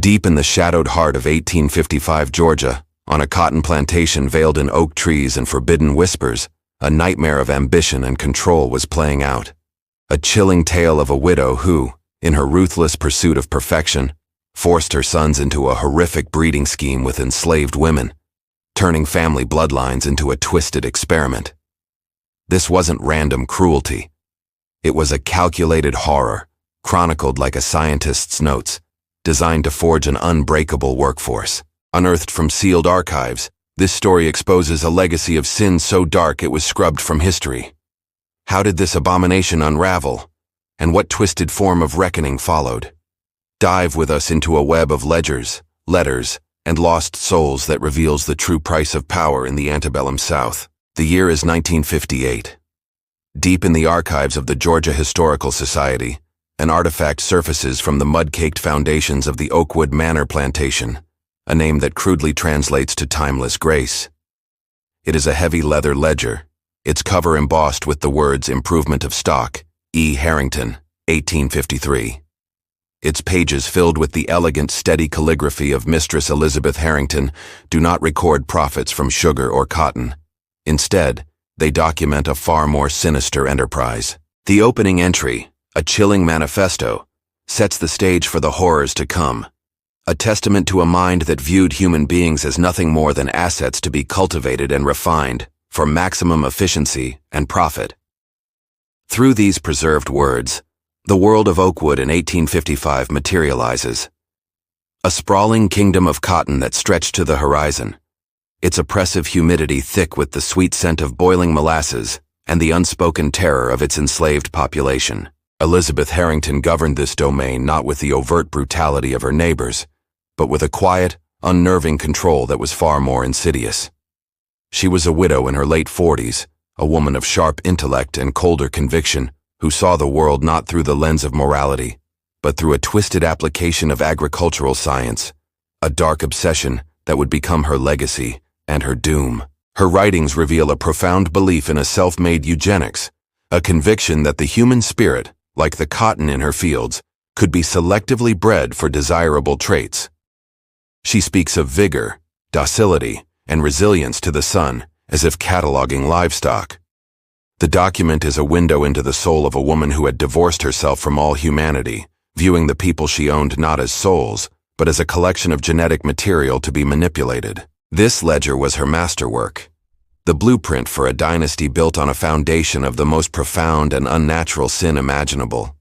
Deep in the shadowed heart of 1855 Georgia, on a cotton plantation veiled in oak trees and forbidden whispers, a nightmare of ambition and control was playing out. A chilling tale of a widow who, in her ruthless pursuit of perfection, forced her sons into a horrific breeding scheme with enslaved women, turning family bloodlines into a twisted experiment. This wasn't random cruelty. It was a calculated horror, chronicled like a scientist's notes, designed to forge an unbreakable workforce. Unearthed from sealed archives, this story exposes a legacy of sin so dark it was scrubbed from history. How did this abomination unravel, and what twisted form of reckoning followed? Dive with us into a web of ledgers, letters, and lost souls that reveals the true price of power in the antebellum South. The year is 1958. Deep in the archives of the Georgia Historical Society, an artifact surfaces from the mud-caked foundations of the Oakwood Plantation, a name that crudely translates to timeless grace. It is a heavy leather ledger, its cover embossed with the words Improvement of Stock, E. Harrington, 1853. Its pages filled with the elegant, steady calligraphy of Mistress Elizabeth Harrington do not record profits from sugar or cotton. Instead, they document a far more sinister enterprise. The opening entry, a chilling manifesto, sets the stage for the horrors to come, a testament to a mind that viewed human beings as nothing more than assets to be cultivated and refined for maximum efficiency and profit. Through these preserved words, the world of Oakwood in 1855 materializes. A sprawling kingdom of cotton that stretched to the horizon, its oppressive humidity thick with the sweet scent of boiling molasses and the unspoken terror of its enslaved population. Elizabeth Harrington governed this domain not with the overt brutality of her neighbors, but with a quiet, unnerving control that was far more insidious. She was a widow in her late 40s, a woman of sharp intellect and colder conviction, who saw the world not through the lens of morality, but through a twisted application of agricultural science, a dark obsession that would become her legacy and her doom. Her writings reveal a profound belief in a self-made eugenics, a conviction that the human spirit, like the cotton in her fields, could be selectively bred for desirable traits. She speaks of vigor, docility, and resilience to the sun, as if cataloging livestock. The document is a window into the soul of a woman who had divorced herself from all humanity, viewing the people she owned not as souls, but as a collection of genetic material to be manipulated. This ledger was her masterwork, the blueprint for a dynasty built on a foundation of the most profound and unnatural sin imaginable.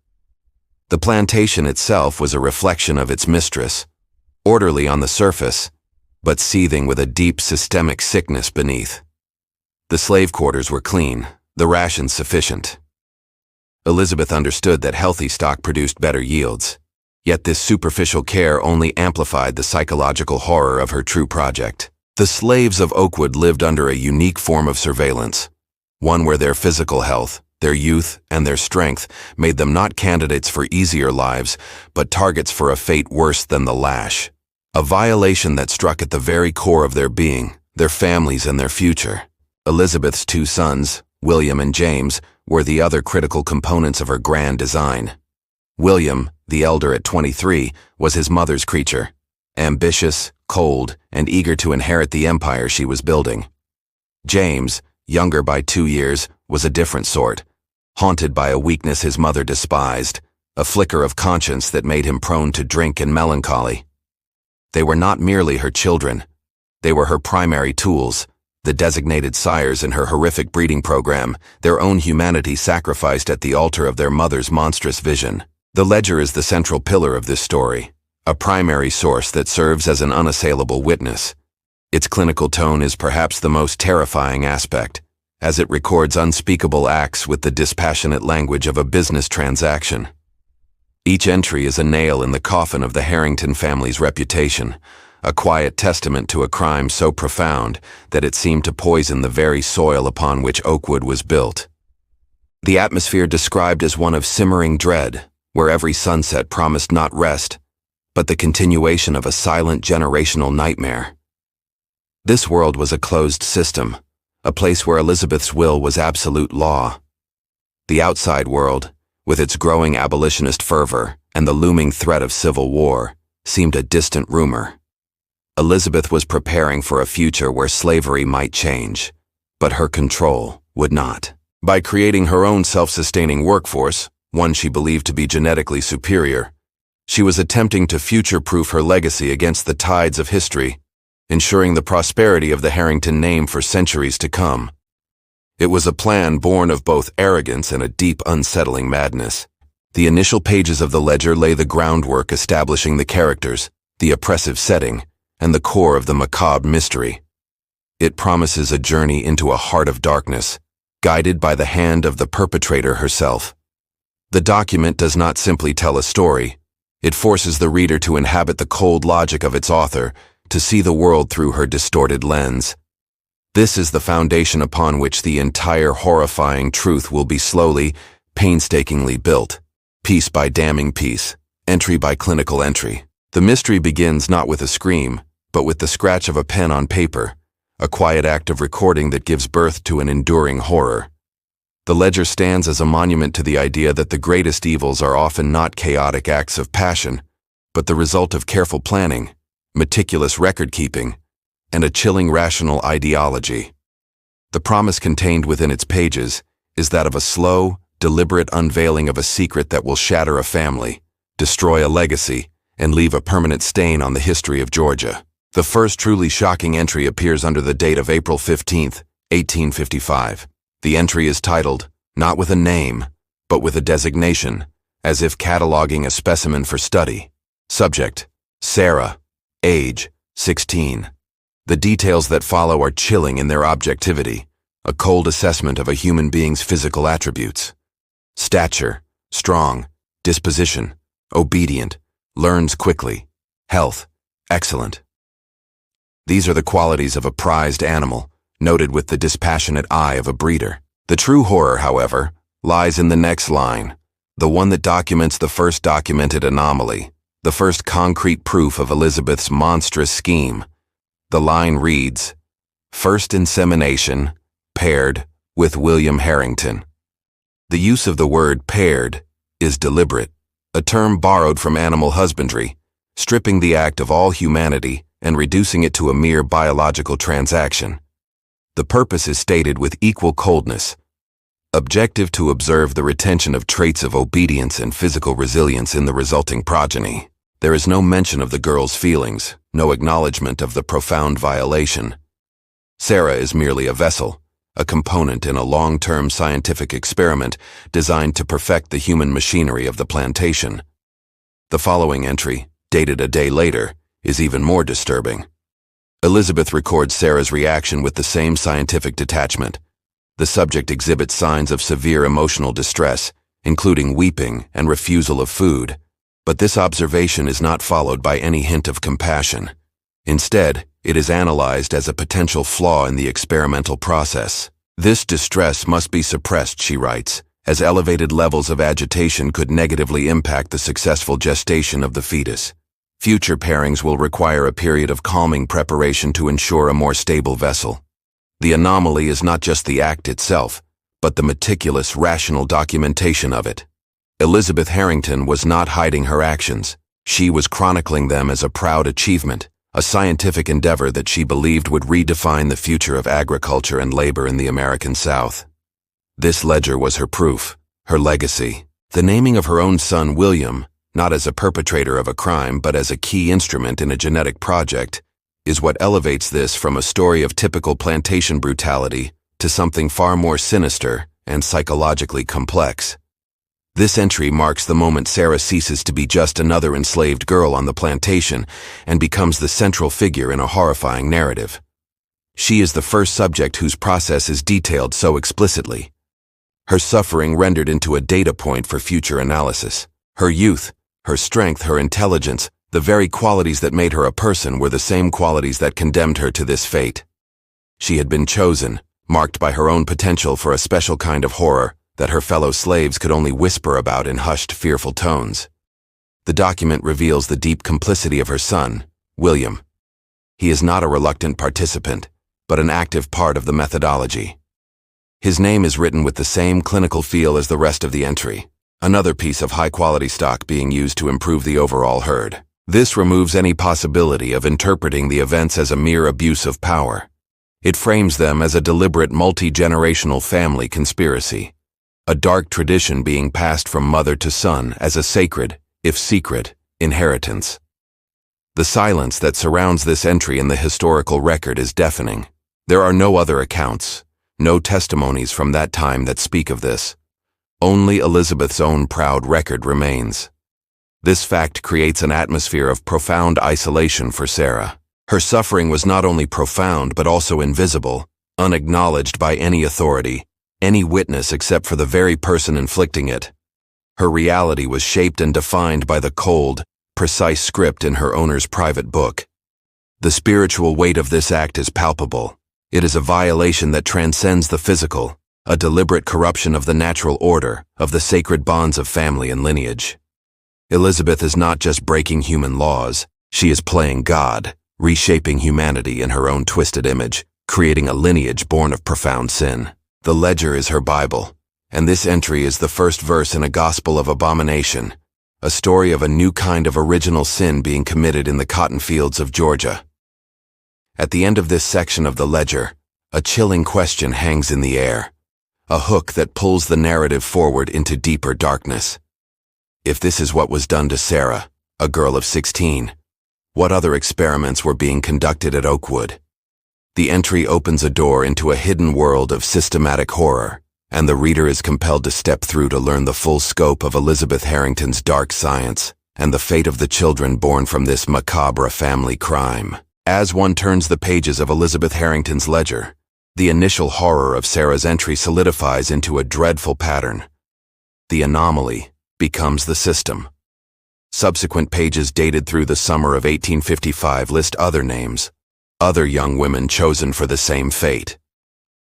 The plantation itself was a reflection of its mistress, orderly on the surface, but seething with a deep systemic sickness beneath. The slave quarters were clean, the rations sufficient. Elizabeth understood that healthy stock produced better yields, yet this superficial care only amplified the psychological horror of her true project. The slaves of Oakwood lived under a unique form of surveillance, one where their physical health, their youth, and their strength made them not candidates for easier lives, but targets for a fate worse than the lash. A violation that struck at the very core of their being, their families, and their future. Elizabeth's two sons, William and James, were the other critical components of her grand design. William, the elder at 23, was his mother's creature, ambitious, cold, and eager to inherit the empire she was building. James, younger by 2 years, was a different sort, haunted by a weakness his mother despised, a flicker of conscience that made him prone to drink and melancholy. They were not merely her children. They were her primary tools, the designated sires in her horrific breeding program, their own humanity sacrificed at the altar of their mother's monstrous vision. The ledger is the central pillar of this story, a primary source that serves as an unassailable witness. Its clinical tone is perhaps the most terrifying aspect, as it records unspeakable acts with the dispassionate language of a business transaction. Each entry is a nail in the coffin of the Harrington family's reputation, a quiet testament to a crime so profound that it seemed to poison the very soil upon which Oakwood was built. The atmosphere described as one of simmering dread, where every sunset promised not rest, but the continuation of a silent generational nightmare. This world was a closed system, a place where Elizabeth's will was absolute law. The outside world, with its growing abolitionist fervor and the looming threat of civil war, seemed a distant rumor. Elizabeth was preparing for a future where slavery might change, but her control would not. By creating her own self-sustaining workforce, one she believed to be genetically superior, she was attempting to future-proof her legacy against the tides of history, ensuring the prosperity of the Harrington name for centuries to come. It was a plan born of both arrogance and a deep, unsettling madness. The initial pages of the ledger lay the groundwork establishing the characters, the oppressive setting, and the core of the macabre mystery. It promises a journey into a heart of darkness, guided by the hand of the perpetrator herself. The document does not simply tell a story. It forces the reader to inhabit the cold logic of its author, to see the world through her distorted lens. This is the foundation upon which the entire horrifying truth will be slowly, painstakingly built, piece by damning piece, entry by clinical entry. The mystery begins not with a scream, but with the scratch of a pen on paper, a quiet act of recording that gives birth to an enduring horror. The ledger stands as a monument to the idea that the greatest evils are often not chaotic acts of passion, but the result of careful planning, meticulous record-keeping, and a chilling rational ideology. The promise contained within its pages is that of a slow, deliberate unveiling of a secret that will shatter a family, destroy a legacy, and leave a permanent stain on the history of Georgia. The first truly shocking entry appears under the date of April 15, 1855. The entry is titled, not with a name, but with a designation, as if cataloging a specimen for study. Subject, Sarah. Age, 16. The details that follow are chilling in their objectivity, a cold assessment of a human being's physical attributes. Stature, strong. Disposition, obedient. Learns quickly. Health, excellent. These are the qualities of a prized animal, noted with the dispassionate eye of a breeder. The true horror, however, lies in the next line, the one that documents the first documented anomaly, the first concrete proof of Elizabeth's monstrous scheme. The line reads, "First insemination, paired with William Harrington." The use of the word paired is deliberate, a term borrowed from animal husbandry, stripping the act of all humanity and reducing it to a mere biological transaction. The purpose is stated with equal coldness. Objective to observe the retention of traits of obedience and physical resilience in the resulting progeny. There is no mention of the girl's feelings, no acknowledgement of the profound violation. Sarah is merely a vessel, a component in a long-term scientific experiment designed to perfect the human machinery of the plantation. The following entry, dated a day later, is even more disturbing. Elizabeth records Sarah's reaction with the same scientific detachment. The subject exhibits signs of severe emotional distress, including weeping and refusal of food. But this observation is not followed by any hint of compassion. Instead, it is analyzed as a potential flaw in the experimental process. This distress must be suppressed, she writes, as elevated levels of agitation could negatively impact the successful gestation of the fetus. Future pairings will require a period of calming preparation to ensure a more stable vessel. The anomaly is not just the act itself, but the meticulous, rational documentation of it. Elizabeth Harrington was not hiding her actions. She was chronicling them as a proud achievement, a scientific endeavor that she believed would redefine the future of agriculture and labor in the American South. This ledger was her proof, her legacy. The naming of her own son, William, not as a perpetrator of a crime but as a key instrument in a genetic project, is what elevates this from a story of typical plantation brutality to something far more sinister and psychologically complex. This entry marks the moment Sarah ceases to be just another enslaved girl on the plantation and becomes the central figure in a horrifying narrative. She is the first subject whose process is detailed so explicitly. Her suffering rendered into a data point for future analysis. Her youth, her strength, her intelligence, the very qualities that made her a person were the same qualities that condemned her to this fate. She had been chosen, marked by her own potential for a special kind of horror that her fellow slaves could only whisper about in hushed, fearful tones. The document reveals the deep complicity of her son, William. He is not a reluctant participant, but an active part of the methodology. His name is written with the same clinical feel as the rest of the entry, another piece of high-quality stock being used to improve the overall herd. This removes any possibility of interpreting the events as a mere abuse of power. It frames them as a deliberate multi-generational family conspiracy, a dark tradition being passed from mother to son as a sacred, if secret, inheritance. The silence that surrounds this entry in the historical record is deafening. There are no other accounts, no testimonies from that time that speak of this. Only Elizabeth's own proud record remains. This fact creates an atmosphere of profound isolation for Sarah. Her suffering was not only profound but also invisible, unacknowledged by any authority, any witness except for the very person inflicting it. Her reality was shaped and defined by the cold, precise script in her owner's private book. The spiritual weight of this act is palpable. It is a violation that transcends the physical, a deliberate corruption of the natural order, of the sacred bonds of family and lineage. Elizabeth is not just breaking human laws, she is playing God, reshaping humanity in her own twisted image, creating a lineage born of profound sin. The ledger is her Bible, and this entry is the first verse in a gospel of abomination, a story of a new kind of original sin being committed in the cotton fields of Georgia. At the end of this section of the ledger, a chilling question hangs in the air, a hook that pulls the narrative forward into deeper darkness. If this is what was done to Sarah, a girl of 16, what other experiments were being conducted at Oakwood? The entry opens a door into a hidden world of systematic horror, and the reader is compelled to step through to learn the full scope of Elizabeth Harrington's dark science and the fate of the children born from this macabre family crime. As one turns the pages of Elizabeth Harrington's ledger, the initial horror of Sarah's entry solidifies into a dreadful pattern. The anomaly becomes the system. Subsequent pages dated through the summer of 1855 list other names, other young women chosen for the same fate.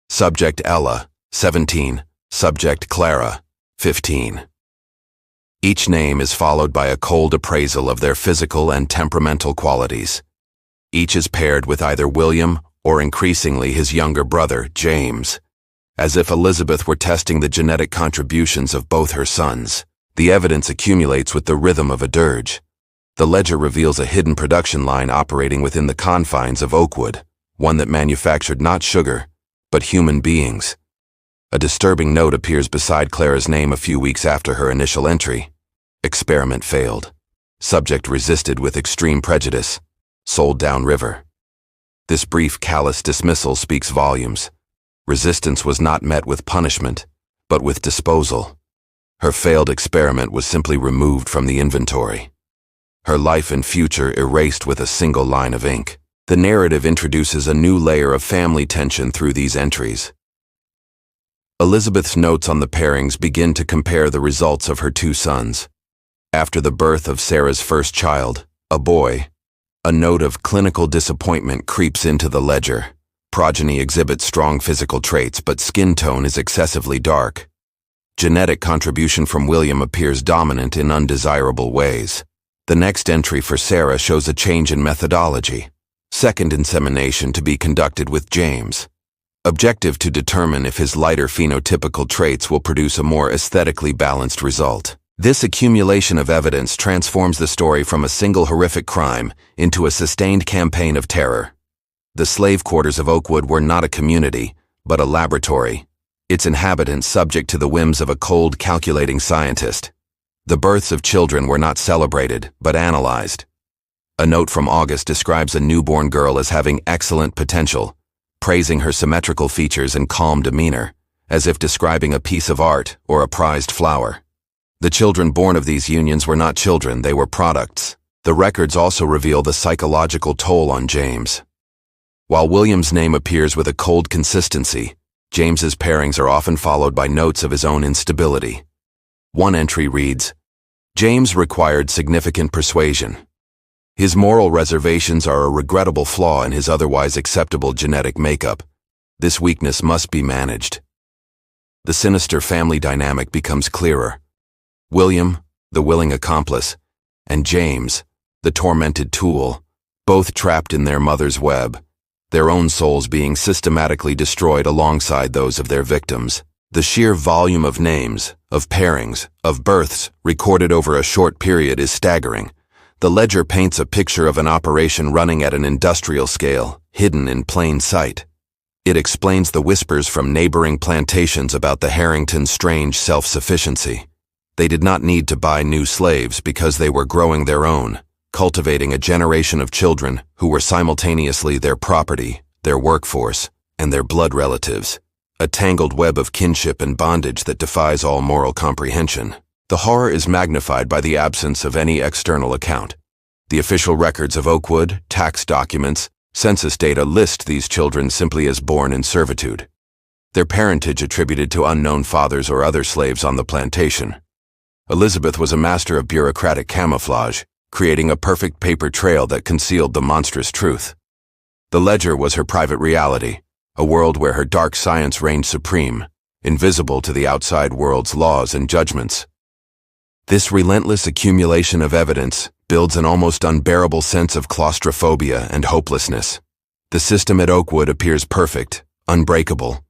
Subject Ella, 17. Subject Clara, 15. Each name is followed by a cold appraisal of their physical and temperamental qualities. Each is paired with either William or increasingly his younger brother, James, as if Elizabeth were testing the genetic contributions of both her sons. The evidence accumulates with the rhythm of a dirge. The ledger reveals a hidden production line operating within the confines of Oakwood, one that manufactured not sugar, but human beings. A disturbing note appears beside Clara's name a few weeks after her initial entry. Experiment failed. Subject resisted with extreme prejudice. Sold downriver. This brief, callous dismissal speaks volumes. Resistance was not met with punishment, but with disposal. Her failed experiment was simply removed from the inventory. Her life and future erased with a single line of ink. The narrative introduces a new layer of family tension through these entries. Elizabeth's notes on the pairings begin to compare the results of her two sons. After the birth of Sarah's first child, a boy, a note of clinical disappointment creeps into the ledger. Progeny exhibits strong physical traits, but skin tone is excessively dark. Genetic contribution from William appears dominant in undesirable ways. The next entry for Sarah shows a change in methodology. Second insemination to be conducted with James. Objective to determine if his lighter phenotypical traits will produce a more aesthetically balanced result. This accumulation of evidence transforms the story from a single horrific crime into a sustained campaign of terror. The slave quarters of Oakwood were not a community, but a laboratory, its inhabitants subject to the whims of a cold, calculating scientist. The births of children were not celebrated, but analyzed. A note from August describes a newborn girl as having excellent potential, praising her symmetrical features and calm demeanor, as if describing a piece of art or a prized flower. The children born of these unions were not children, they were products. The records also reveal the psychological toll on James. While William's name appears with a cold consistency, James's pairings are often followed by notes of his own instability. One entry reads, James required significant persuasion. His moral reservations are a regrettable flaw in his otherwise acceptable genetic makeup. This weakness must be managed. The sinister family dynamic becomes clearer. William, the willing accomplice, and James, the tormented tool, both trapped in their mother's web, their own souls being systematically destroyed alongside those of their victims. The sheer volume of names, of pairings, of births recorded over a short period is staggering. The ledger paints a picture of an operation running at an industrial scale, hidden in plain sight. It explains the whispers from neighboring plantations about the Harringtons' strange self-sufficiency. They did not need to buy new slaves because they were growing their own, cultivating a generation of children who were simultaneously their property, their workforce, and their blood relatives. A tangled web of kinship and bondage that defies all moral comprehension. The horror is magnified by the absence of any external account. The official records of Oakwood, tax documents, census data list these children simply as born in servitude. Their parentage attributed to unknown fathers or other slaves on the plantation. Elizabeth was a master of bureaucratic camouflage, creating a perfect paper trail that concealed the monstrous truth. The ledger was her private reality, a world where her dark science reigned supreme, invisible to the outside world's laws and judgments. This relentless accumulation of evidence builds an almost unbearable sense of claustrophobia and hopelessness. The system at Oakwood appears perfect, unbreakable.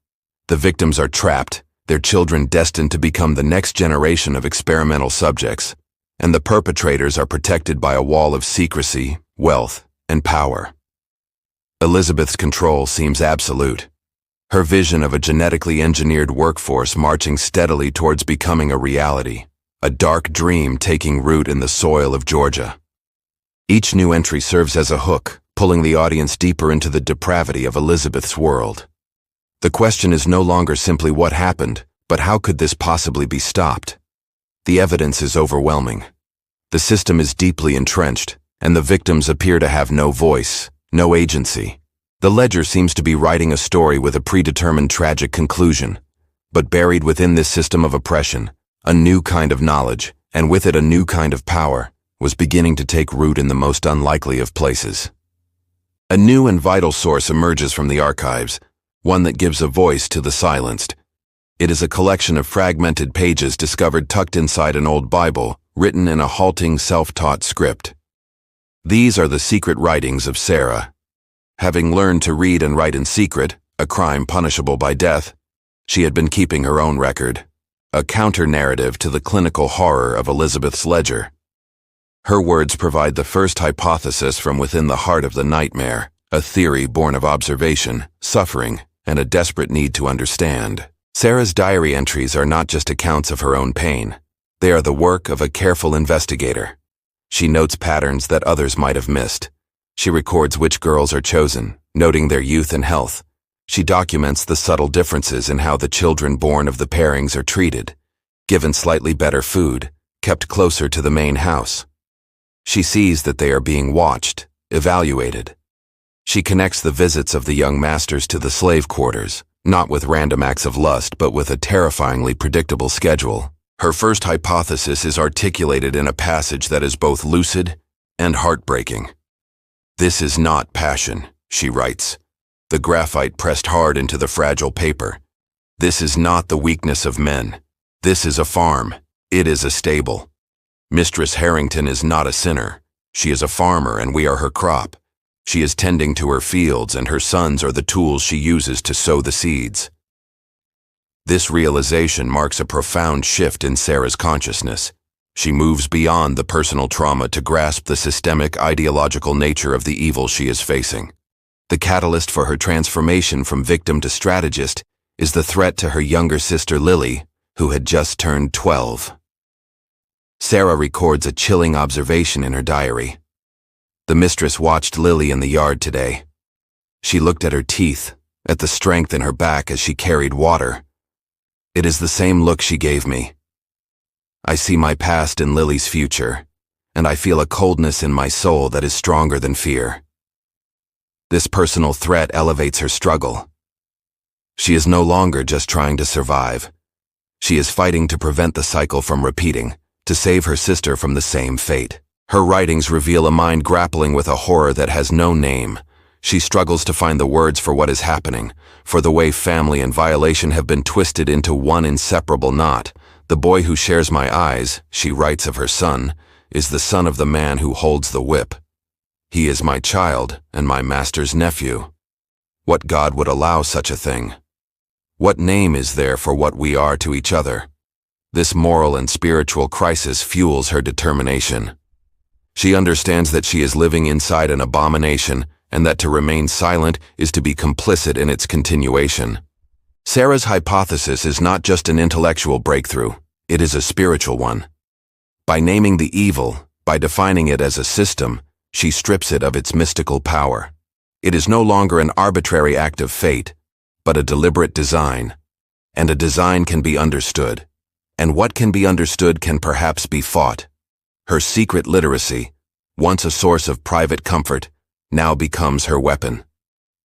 The victims are trapped, their children destined to become the next generation of experimental subjects, and the perpetrators are protected by a wall of secrecy, wealth, and power. Elizabeth's control seems absolute. Her vision of a genetically engineered workforce marching steadily towards becoming a reality, a dark dream taking root in the soil of Georgia. Each new entry serves as a hook, pulling the audience deeper into the depravity of Elizabeth's world. The question is no longer simply what happened, but how could this possibly be stopped? The evidence is overwhelming. The system is deeply entrenched, and the victims appear to have no voice, no agency. The ledger seems to be writing a story with a predetermined tragic conclusion. But buried within this system of oppression, a new kind of knowledge, and with it a new kind of power, was beginning to take root in the most unlikely of places. A new and vital source emerges from the archives, one that gives a voice to the silenced. It is a collection of fragmented pages discovered tucked inside an old Bible, written in a halting self-taught script. These are the secret writings of Sarah. Having learned to read and write in secret, a crime punishable by death, she had been keeping her own record, a counter-narrative to the clinical horror of Elizabeth's ledger. Her words provide the first hypothesis from within the heart of the nightmare, a theory born of observation, suffering, and a desperate need to understand. Sarah's diary entries are not just accounts of her own pain. They are the work of a careful investigator. She notes patterns that others might have missed. She records which girls are chosen, noting their youth and health. She documents the subtle differences in how the children born of the pairings are treated, given slightly better food, kept closer to the main house. She sees that they are being watched, evaluated. She connects the visits of the young masters to the slave quarters, not with random acts of lust, but with a terrifyingly predictable schedule. Her first hypothesis is articulated in a passage that is both lucid and heartbreaking. "This is not passion," she writes, the graphite pressed hard into the fragile paper. "This is not the weakness of men. This is a farm. It is a stable. Mistress Harrington is not a sinner. She is a farmer and we are her crop. She is tending to her fields and her sons are the tools she uses to sow the seeds." This realization marks a profound shift in Sarah's consciousness. She moves beyond the personal trauma to grasp the systemic ideological nature of the evil she is facing. The catalyst for her transformation from victim to strategist is the threat to her younger sister Lily, who had just turned 12. Sarah records a chilling observation in her diary. The mistress watched Lily in the yard today. She looked at her teeth, at the strength in her back as she carried water. "It is the same look she gave me. I see my past in Lily's future, and I feel a coldness in my soul that is stronger than fear." This personal threat elevates her struggle. She is no longer just trying to survive. She is fighting to prevent the cycle from repeating, to save her sister from the same fate. Her writings reveal a mind grappling with a horror that has no name. She struggles to find the words for what is happening, for the way family and violation have been twisted into one inseparable knot. "The boy who shares my eyes," she writes of her son, "is the son of the man who holds the whip. He is my child and my master's nephew. What God would allow such a thing? What name is there for what we are to each other?" This moral and spiritual crisis fuels her determination. She understands that she is living inside an abomination and that to remain silent is to be complicit in its continuation. Sarah's hypothesis is not just an intellectual breakthrough, it is a spiritual one. By naming the evil, by defining it as a system, she strips it of its mystical power. It is no longer an arbitrary act of fate, but a deliberate design. And a design can be understood. And what can be understood can perhaps be fought. Her secret literacy, once a source of private comfort, now becomes her weapon.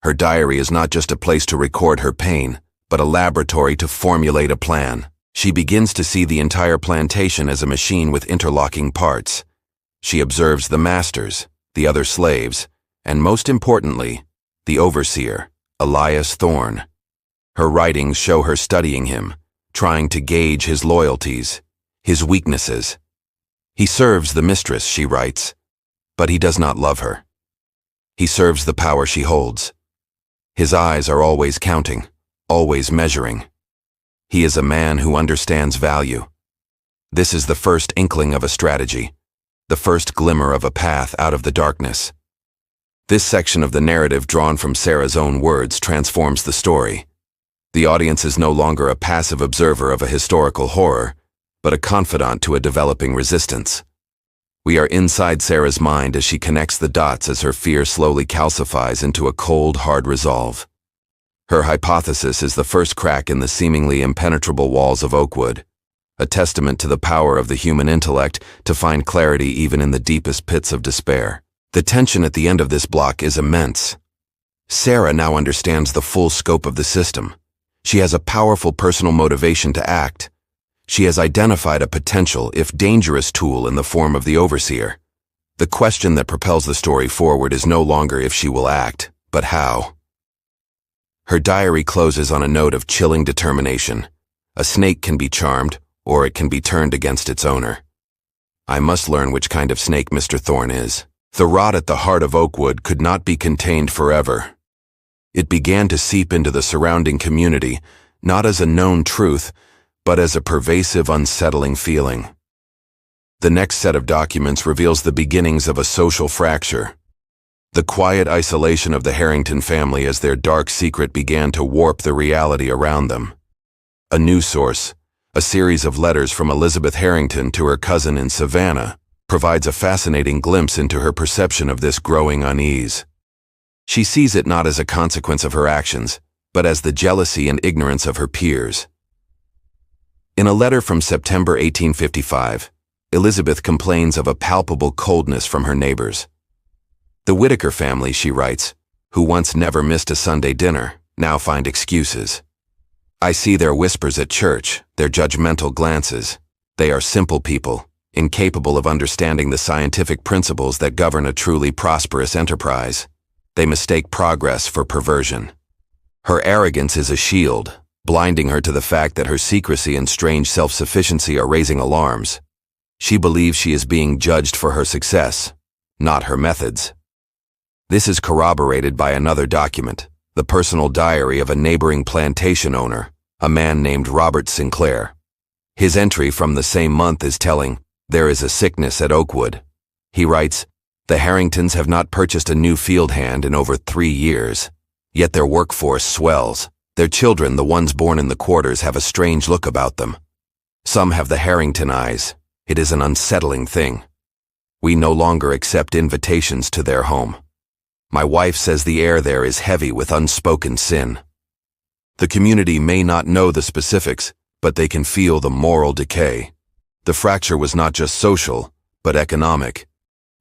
Her diary is not just a place to record her pain, but a laboratory to formulate a plan. She begins to see the entire plantation as a machine with interlocking parts. She observes the masters, the other slaves, and most importantly, the overseer, Elias Thorne. Her writings show her studying him, trying to gauge his loyalties, his weaknesses. He serves the mistress, she writes, but he does not love her. He serves the power she holds. His eyes are always counting, always measuring. He is a man who understands value. This is the first inkling of a strategy, the first glimmer of a path out of the darkness. This section of the narrative, drawn from Sarah's own words, transforms the story. The audience is no longer a passive observer of a historical horror, but a confidant to a developing resistance. We are inside Sarah's mind as she connects the dots as her fear slowly calcifies into a cold, hard resolve. Her hypothesis is the first crack in the seemingly impenetrable walls of Oakwood, a testament to the power of the human intellect to find clarity even in the deepest pits of despair. The tension at the end of this block is immense. Sarah now understands the full scope of the system. She has a powerful personal motivation to act. She has identified a potential, if dangerous, tool in the form of the overseer. The question that propels the story forward is no longer if she will act, but how. Her diary closes on a note of chilling determination. A snake can be charmed, or it can be turned against its owner. I must learn which kind of snake Mr. Thorne is. The rot at the heart of Oakwood could not be contained forever. It began to seep into the surrounding community, not as a known truth, but as a pervasive, unsettling feeling. The next set of documents reveals the beginnings of a social fracture. The quiet isolation of the Harrington family as their dark secret began to warp the reality around them. A new source, a series of letters from Elizabeth Harrington to her cousin in Savannah, provides a fascinating glimpse into her perception of this growing unease. She sees it not as a consequence of her actions, but as the jealousy and ignorance of her peers. In a letter from September 1855, Elizabeth complains of a palpable coldness from her neighbors. The Whitaker family, she writes, who once never missed a Sunday dinner, now find excuses. I see their whispers at church, their judgmental glances. They are simple people, incapable of understanding the scientific principles that govern a truly prosperous enterprise. They mistake progress for perversion. Her arrogance is a shield, blinding her to the fact that her secrecy and strange self-sufficiency are raising alarms. She believes she is being judged for her success, not her methods. This is corroborated by another document, the personal diary of a neighboring plantation owner, a man named Robert Sinclair. His entry from the same month is telling, "There is a sickness at Oakwood." He writes, "The Harringtons have not purchased a new field hand in over 3 years, yet their workforce swells. Their children, the ones born in the quarters, have a strange look about them. Some have the Harrington eyes. It is an unsettling thing. We no longer accept invitations to their home. My wife says the air there is heavy with unspoken sin." The community may not know the specifics, but they can feel the moral decay. The fracture was not just social, but economic.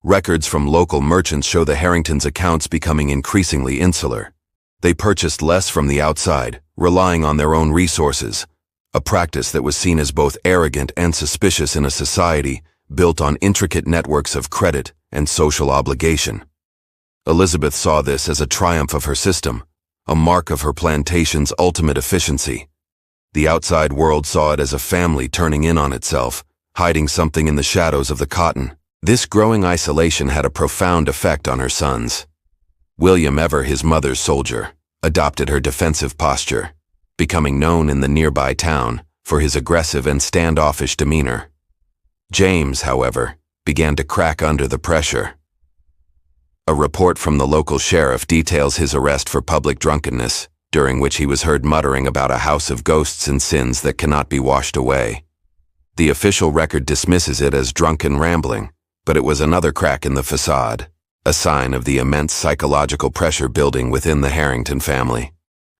Records from local merchants show the Harringtons' accounts becoming increasingly insular. They purchased less from the outside, relying on their own resources, a practice that was seen as both arrogant and suspicious in a society built on intricate networks of credit and social obligation. Elizabeth saw this as a triumph of her system, a mark of her plantation's ultimate efficiency. The outside world saw it as a family turning in on itself, hiding something in the shadows of the cotton. This growing isolation had a profound effect on her sons. William, ever his mother's soldier, adopted her defensive posture, becoming known in the nearby town for his aggressive and standoffish demeanor. James, however, began to crack under the pressure. A report from the local sheriff details his arrest for public drunkenness, during which he was heard muttering about a house of ghosts and sins that cannot be washed away. The official record dismisses it as drunken rambling, but it was another crack in the facade, a sign of the immense psychological pressure building within the Harrington family.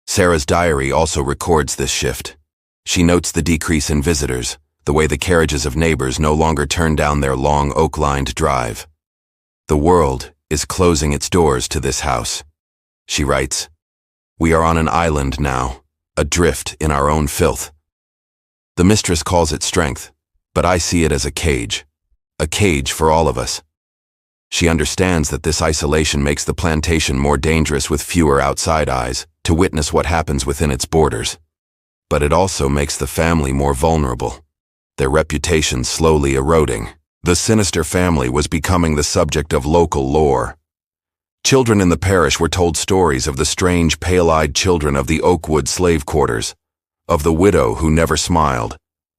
Sarah's diary also records this shift. She notes the decrease in visitors, the way the carriages of neighbors no longer turn down their long oak-lined drive. The world is closing its doors to this house. She writes, "We are on an island now, adrift in our own filth. The mistress calls it strength, but I see it as a cage for all of us." She understands that this isolation makes the plantation more dangerous with fewer outside eyes to witness what happens within its borders. But it also makes the family more vulnerable, their reputation slowly eroding. The sinister family was becoming the subject of local lore. Children in the parish were told stories of the strange, pale-eyed children of the Oakwood slave quarters, of the widow who never smiled,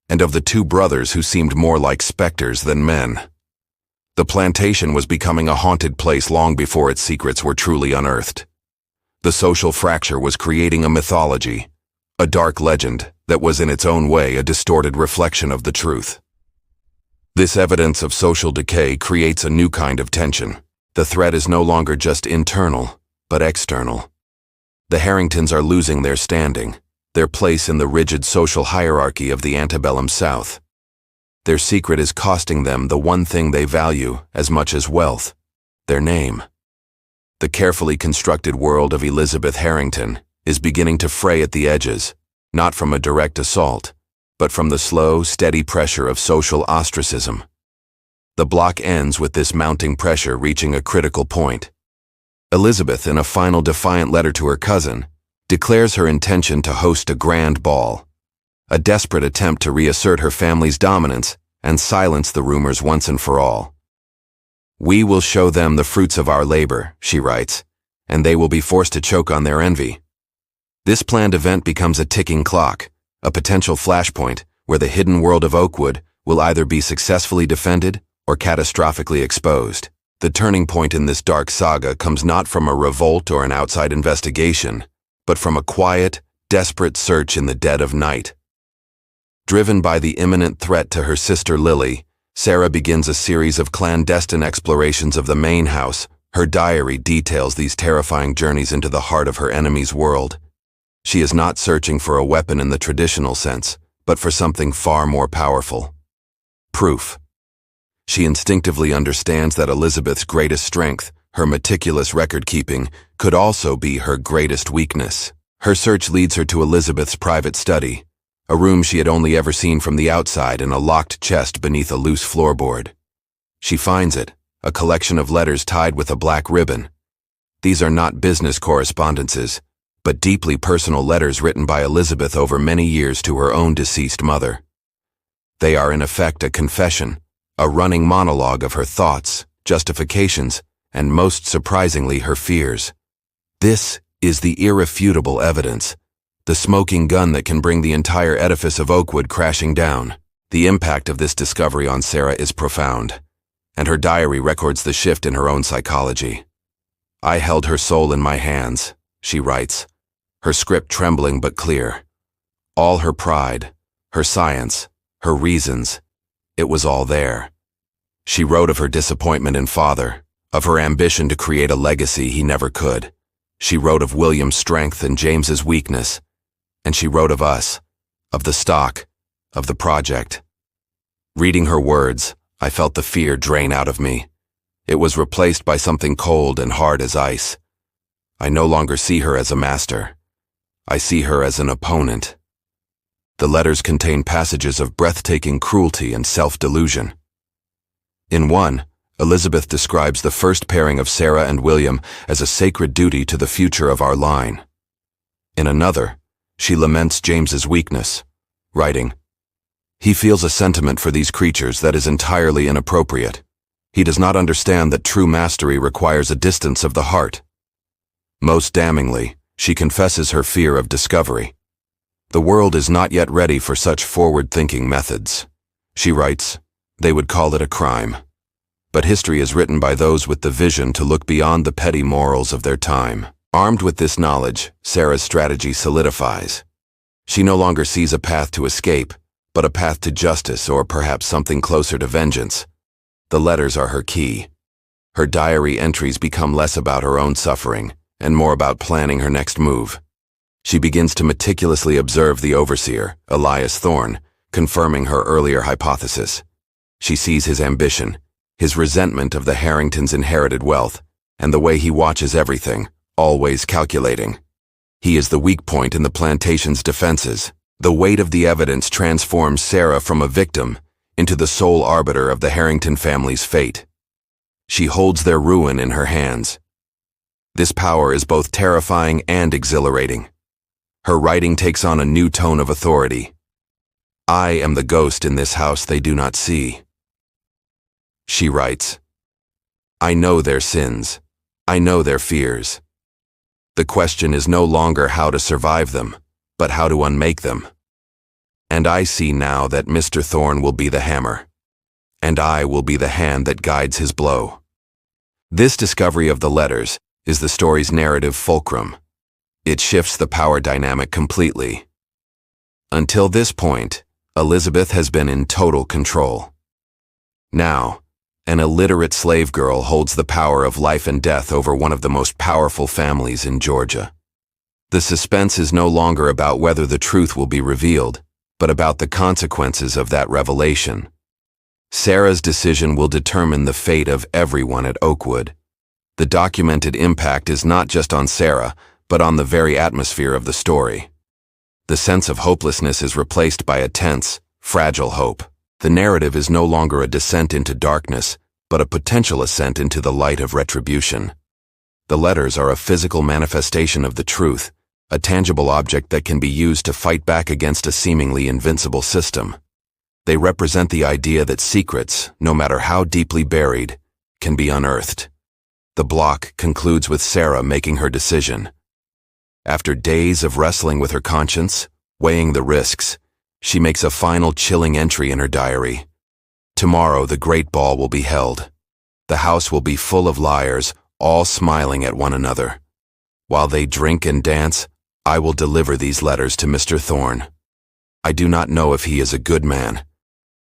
and of the two brothers who seemed more like specters than men. The plantation was becoming a haunted place long before its secrets were truly unearthed. The social fracture was creating a mythology, a dark legend that was in its own way a distorted reflection of the truth. This evidence of social decay creates a new kind of tension. The threat is no longer just internal, but external. The Harringtons are losing their standing, their place in the rigid social hierarchy of the antebellum South. Their secret is costing them the one thing they value as much as wealth, their name. The carefully constructed world of Elizabeth Harrington is beginning to fray at the edges, not from a direct assault, but from the slow, steady pressure of social ostracism. The block ends with this mounting pressure reaching a critical point. Elizabeth, in a final defiant letter to her cousin, declares her intention to host a grand ball, a desperate attempt to reassert her family's dominance and silence the rumors once and for all. "We will show them the fruits of our labor," she writes, "and they will be forced to choke on their envy." This planned event becomes a ticking clock, a potential flashpoint where the hidden world of Oakwood will either be successfully defended or catastrophically exposed. The turning point in this dark saga comes not from a revolt or an outside investigation, but from a quiet, desperate search in the dead of night. Driven by the imminent threat to her sister Lily, Sarah begins a series of clandestine explorations of the main house. Her diary details these terrifying journeys into the heart of her enemy's world. She is not searching for a weapon in the traditional sense, but for something far more powerful: proof. She instinctively understands that Elizabeth's greatest strength, her meticulous record-keeping, could also be her greatest weakness. Her search leads her to Elizabeth's private study, a room she had only ever seen from the outside in a locked chest beneath a loose floorboard. She finds it, a collection of letters tied with a black ribbon. These are not business correspondences, but deeply personal letters written by Elizabeth over many years to her own deceased mother. They are in effect a confession, a running monologue of her thoughts, justifications, and most surprisingly her fears. This is the irrefutable evidence, the smoking gun that can bring the entire edifice of Oakwood crashing down. The impact of this discovery on Sarah is profound, and her diary records the shift in her own psychology. "I held her soul in my hands," she writes, her script trembling but clear. All her pride, her science, her reasons, it was all there. She wrote of her disappointment in father, of her ambition to create a legacy he never could. She wrote of William's strength and James's weakness, and she wrote of us, of the stock, of the project. Reading her words, I felt the fear drain out of me. It was replaced by something cold and hard as ice. I no longer see her as a master. I see her as an opponent. The letters contain passages of breathtaking cruelty and self-delusion. In one, Elizabeth describes the first pairing of Sarah and William as a sacred duty to the future of our line. In another, she laments James's weakness, writing, "He feels a sentiment for these creatures that is entirely inappropriate. He does not understand that true mastery requires a distance of the heart." Most damningly, she confesses her fear of discovery. The world is not yet ready for such forward-thinking methods. She writes, "They would call it a crime. But history is written by those with the vision to look beyond the petty morals of their time. Armed with this knowledge, Sarah's strategy solidifies. She no longer sees a path to escape, but a path to justice or perhaps something closer to vengeance. The letters are her key. Her diary entries become less about her own suffering and more about planning her next move. She begins to meticulously observe the overseer, Elias Thorne, confirming her earlier hypothesis. She sees his ambition, his resentment of the Harringtons' inherited wealth, and the way he watches everything, always calculating. He is the weak point in the plantation's defenses. The weight of the evidence transforms Sarah from a victim into the sole arbiter of the Harrington family's fate. She holds their ruin in her hands. This power is both terrifying and exhilarating. Her writing takes on a new tone of authority. I am the ghost in this house they do not see. She writes, I know their sins. I know their fears. The question is no longer how to survive them, but how to unmake them. And I see now that Mr. Thorne will be the hammer, and I will be the hand that guides his blow. This discovery of the letters is the story's narrative fulcrum. It shifts the power dynamic completely. Until this point, Elizabeth has been in total control. Now, an illiterate slave girl holds the power of life and death over one of the most powerful families in Georgia. The suspense is no longer about whether the truth will be revealed, but about the consequences of that revelation. Sarah's decision will determine the fate of everyone at Oakwood. The documented impact is not just on Sarah, but on the very atmosphere of the story. The sense of hopelessness is replaced by a tense, fragile hope. The narrative is no longer a descent into darkness, but a potential ascent into the light of retribution. The letters are a physical manifestation of the truth, a tangible object that can be used to fight back against a seemingly invincible system. They represent the idea that secrets, no matter how deeply buried, can be unearthed. The block concludes with Sarah making her decision. After days of wrestling with her conscience, weighing the risks, she makes a final chilling entry in her diary. Tomorrow the great ball will be held. The house will be full of liars, all smiling at one another. While they drink and dance, I will deliver these letters to Mr. Thorne. I do not know if he is a good man.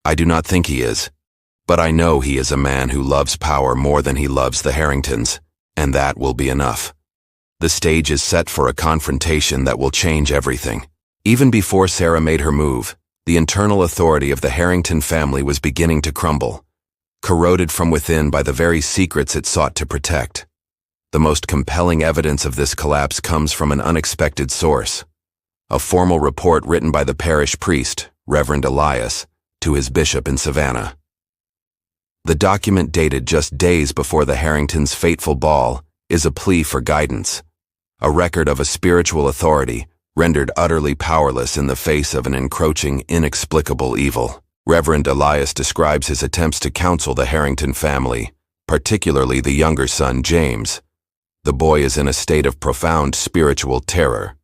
I do not think he is. But I know he is a man who loves power more than he loves the Harringtons, and that will be enough. The stage is set for a confrontation that will change everything. Even before Sarah made her move, the internal authority of the Harrington family was beginning to crumble, corroded from within by the very secrets it sought to protect. The most compelling evidence of this collapse comes from an unexpected source. A formal report written by the parish priest, Reverend Elias, to his bishop in Savannah. The document, dated just days before the Harringtons' fateful ball, is a plea for guidance, a record of a spiritual authority rendered utterly powerless in the face of an encroaching, inexplicable evil. Reverend Elias describes his attempts to counsel the Harrington family, particularly the younger son, James. The boy is in a state of profound spiritual terror.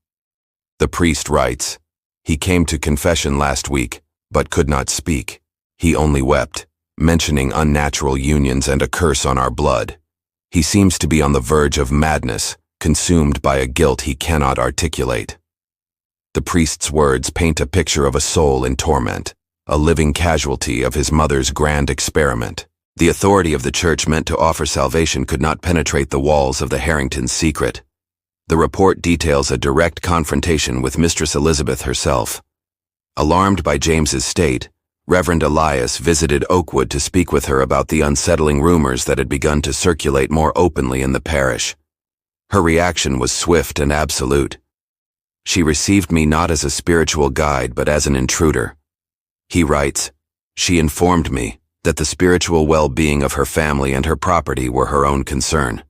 The priest writes, "He came to confession last week, but could not speak. He only wept, mentioning unnatural unions and a curse on our blood. He seems to be on the verge of madness, consumed by a guilt he cannot articulate." The priest's words paint a picture of a soul in torment, a living casualty of his mother's grand experiment. The authority of the church meant to offer salvation could not penetrate the walls of the Harringtons' secret. The report details a direct confrontation with Mistress Elizabeth herself. Alarmed by James's state, Reverend Elias visited Oakwood to speak with her about the unsettling rumors that had begun to circulate more openly in the parish. Her reaction was swift and absolute. She received me not as a spiritual guide, but as an intruder. He writes, "She informed me that the spiritual well-being of her family and her property were her own concern.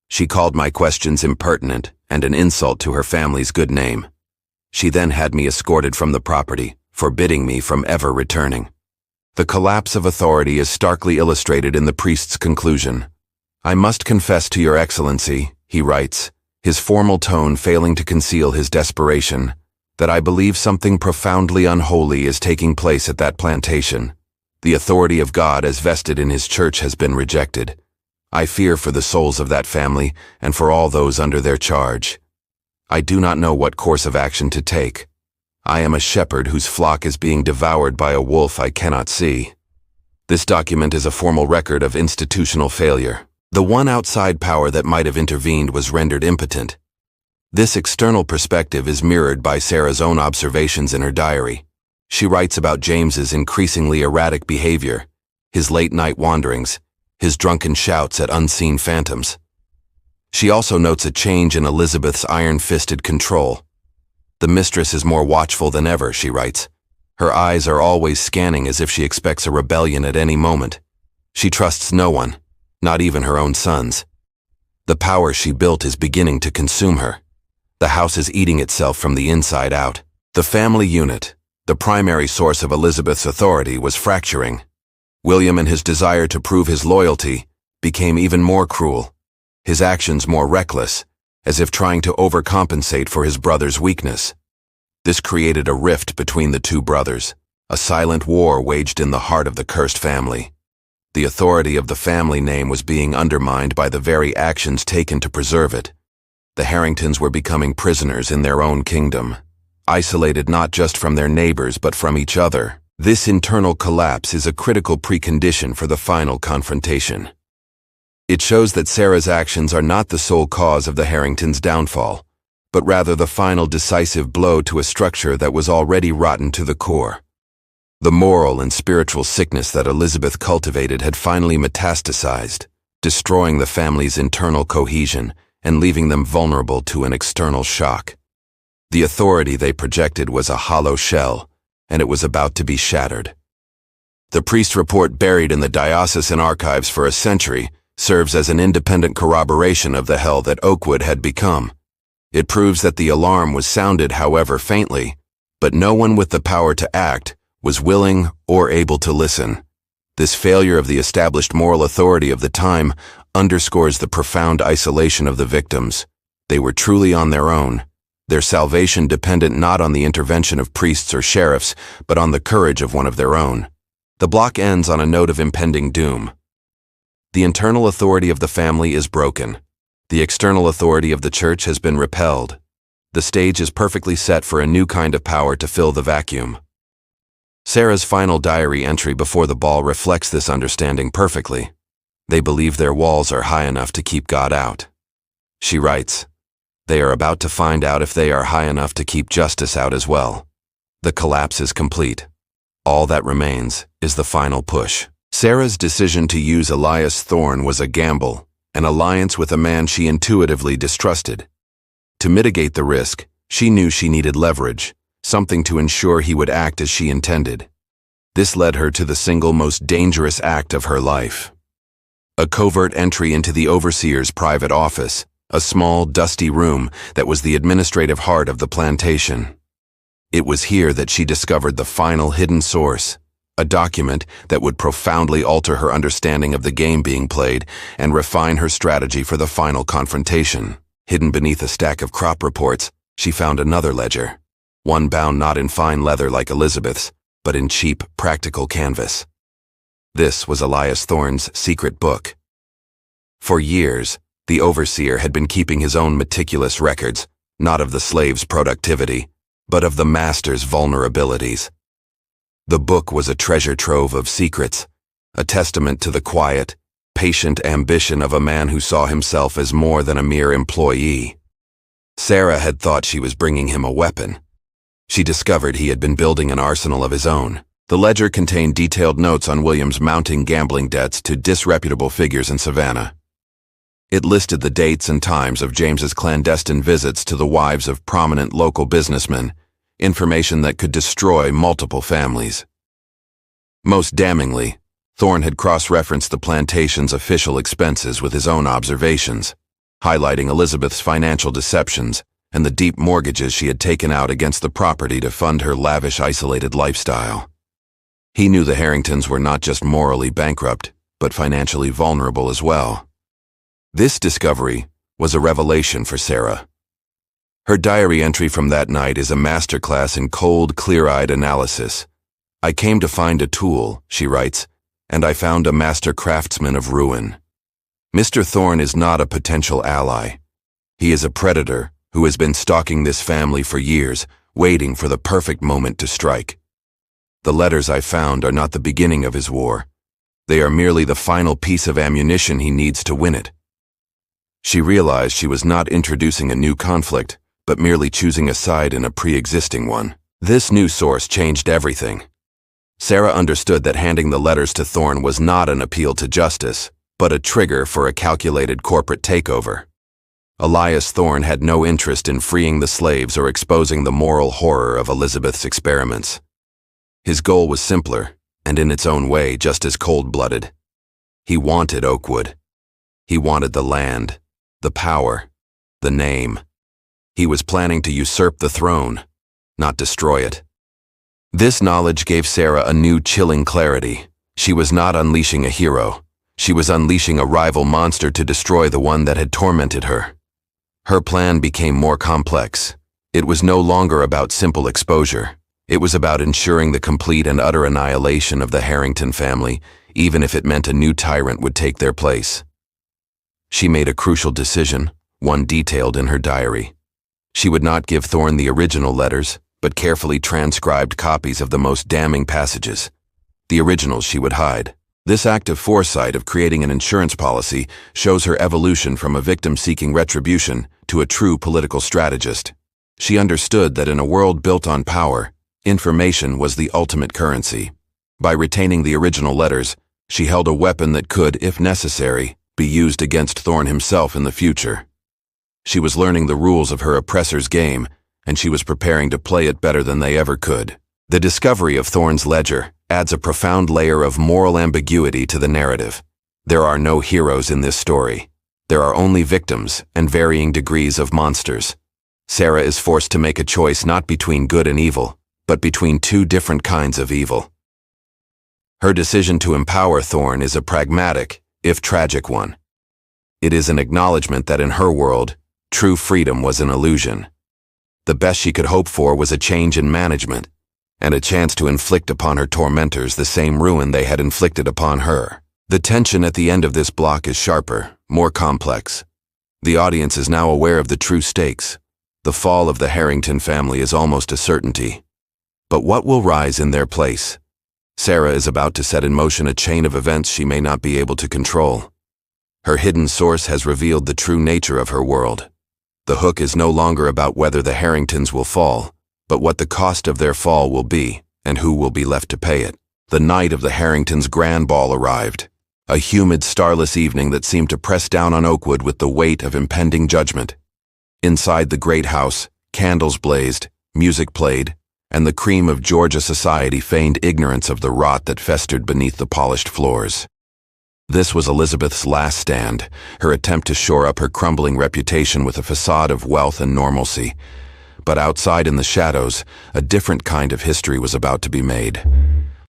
She called my questions impertinent and an insult to her family's good name. She then had me escorted from the property, forbidding me from ever returning." The collapse of authority is starkly illustrated in the priest's conclusion. "I must confess to your excellency," he writes, his formal tone failing to conceal his desperation, "that I believe something profoundly unholy is taking place at that plantation. The authority of God as vested in his church has been rejected. I fear for the souls of that family and for all those under their charge. I do not know what course of action to take. I am a shepherd whose flock is being devoured by a wolf I cannot see. This document is a formal record of institutional failure. The one outside power that might have intervened was rendered impotent. This external perspective is mirrored by Sarah's own observations in her diary. She writes about James's increasingly erratic behavior, his late-night wanderings, his drunken shouts at unseen phantoms. She also notes a change in Elizabeth's iron-fisted control. The mistress is more watchful than ever, she writes. Her eyes are always scanning as if she expects a rebellion at any moment. She trusts no one, not even her own sons. The power she built is beginning to consume her. The house is eating itself from the inside out. The family unit, the primary source of Elizabeth's authority, was fracturing. William, in his desire to prove his loyalty, became even more cruel, his actions more reckless, as if trying to overcompensate for his brother's weakness. This created a rift between the two brothers, a silent war waged in the heart of the cursed family. The authority of the family name was being undermined by the very actions taken to preserve it. The Harringtons were becoming prisoners in their own kingdom, isolated not just from their neighbors but from each other. This internal collapse is a critical precondition for the final confrontation. It shows that Sarah's actions are not the sole cause of the Harringtons' downfall, but rather the final decisive blow to a structure that was already rotten to the core. The moral and spiritual sickness that Elizabeth cultivated had finally metastasized, destroying the family's internal cohesion and leaving them vulnerable to an external shock. The authority they projected was a hollow shell, and it was about to be shattered. The priest's report, buried in the diocesan archives for a century, serves as an independent corroboration of the hell that Oakwood had become. It proves that the alarm was sounded, however faintly, but no one with the power to act was willing or able to listen. This failure of the established moral authority of the time underscores the profound isolation of the victims. They were truly on their own, their salvation dependent not on the intervention of priests or sheriffs, but on the courage of one of their own. The block ends on a note of impending doom. The internal authority of the family is broken. The external authority of the church has been repelled. The stage is perfectly set for a new kind of power to fill the vacuum. Sarah's final diary entry before the ball reflects this understanding perfectly. They believe their walls are high enough to keep God out. She writes, "They are about to find out if they are high enough to keep justice out as well." The collapse is complete. All that remains is the final push. Sarah's decision to use Elias Thorne was a gamble, an alliance with a man she intuitively distrusted. To mitigate the risk, she knew she needed leverage, something to ensure he would act as she intended. This led her to the single most dangerous act of her life. A covert entry into the overseer's private office, a small, dusty room that was the administrative heart of the plantation. It was here that she discovered the final hidden source, a document that would profoundly alter her understanding of the game being played and refine her strategy for the final confrontation. Hidden beneath a stack of crop reports, she found another ledger, one bound not in fine leather like Elizabeth's, but in cheap, practical canvas. This was Elias Thorne's secret book. For years, the overseer had been keeping his own meticulous records, not of the slave's productivity, but of the master's vulnerabilities. The book was a treasure trove of secrets, a testament to the quiet, patient ambition of a man who saw himself as more than a mere employee. Sarah had thought she was bringing him a weapon. She discovered he had been building an arsenal of his own. The ledger contained detailed notes on William's mounting gambling debts to disreputable figures in Savannah. It listed the dates and times of James's clandestine visits to the wives of prominent local businessmen, information that could destroy multiple families. Most damningly, Thorne had cross-referenced the plantation's official expenses with his own observations, highlighting Elizabeth's financial deceptions and the deep mortgages she had taken out against the property to fund her lavish, isolated lifestyle. He knew the Harringtons were not just morally bankrupt, but financially vulnerable as well. This discovery was a revelation for Sarah. Her diary entry from that night is a masterclass in cold, clear-eyed analysis. I came to find a tool, she writes, and I found a master craftsman of ruin. Mr. Thorne is not a potential ally. He is a predator who has been stalking this family for years, waiting for the perfect moment to strike. The letters I found are not the beginning of his war. They are merely the final piece of ammunition he needs to win it. She realized she was not introducing a new conflict, but merely choosing a side in a pre-existing one. This new source changed everything. Sarah understood that handing the letters to Thorne was not an appeal to justice, but a trigger for a calculated corporate takeover. Elias Thorne had no interest in freeing the slaves or exposing the moral horror of Elizabeth's experiments. His goal was simpler, and in its own way just as cold-blooded. He wanted Oakwood. He wanted the land, the power, the name. He was planning to usurp the throne, not destroy it. This knowledge gave Sarah a new chilling clarity. She was not unleashing a hero. She was unleashing a rival monster to destroy the one that had tormented her. Her plan became more complex. It was no longer about simple exposure. It was about ensuring the complete and utter annihilation of the Harrington family, even if it meant a new tyrant would take their place. She made a crucial decision, one detailed in her diary. She would not give Thorne the original letters, but carefully transcribed copies of the most damning passages. The originals she would hide. This act of foresight of creating an insurance policy shows her evolution from a victim seeking retribution to a true political strategist. She understood that in a world built on power, information was the ultimate currency. By retaining the original letters, she held a weapon that could, if necessary, be used against Thorne himself in the future. She was learning the rules of her oppressor's game, and she was preparing to play it better than they ever could. The discovery of Thorne's ledger adds a profound layer of moral ambiguity to the narrative. There are no heroes in this story. There are only victims and varying degrees of monsters. Sarah is forced to make a choice not between good and evil, but between two different kinds of evil. Her decision to empower Thorne is a pragmatic, if tragic one. It is an acknowledgement that in her world, true freedom was an illusion. The best she could hope for was a change in management, and a chance to inflict upon her tormentors the same ruin they had inflicted upon her. The tension at the end of this block is sharper, more complex. The audience is now aware of the true stakes. The fall of the Harrington family is almost a certainty. But what will rise in their place? Sarah is about to set in motion a chain of events she may not be able to control. Her hidden source has revealed the true nature of her world. The hook is no longer about whether the Harringtons will fall, but what the cost of their fall will be, and who will be left to pay it. The night of the Harringtons' grand ball arrived. A humid, starless evening that seemed to press down on Oakwood with the weight of impending judgment. Inside the great house, candles blazed, music played, and the cream of Georgia society feigned ignorance of the rot that festered beneath the polished floors. This was Elizabeth's last stand, her attempt to shore up her crumbling reputation with a facade of wealth and normalcy. But outside in the shadows, a different kind of history was about to be made.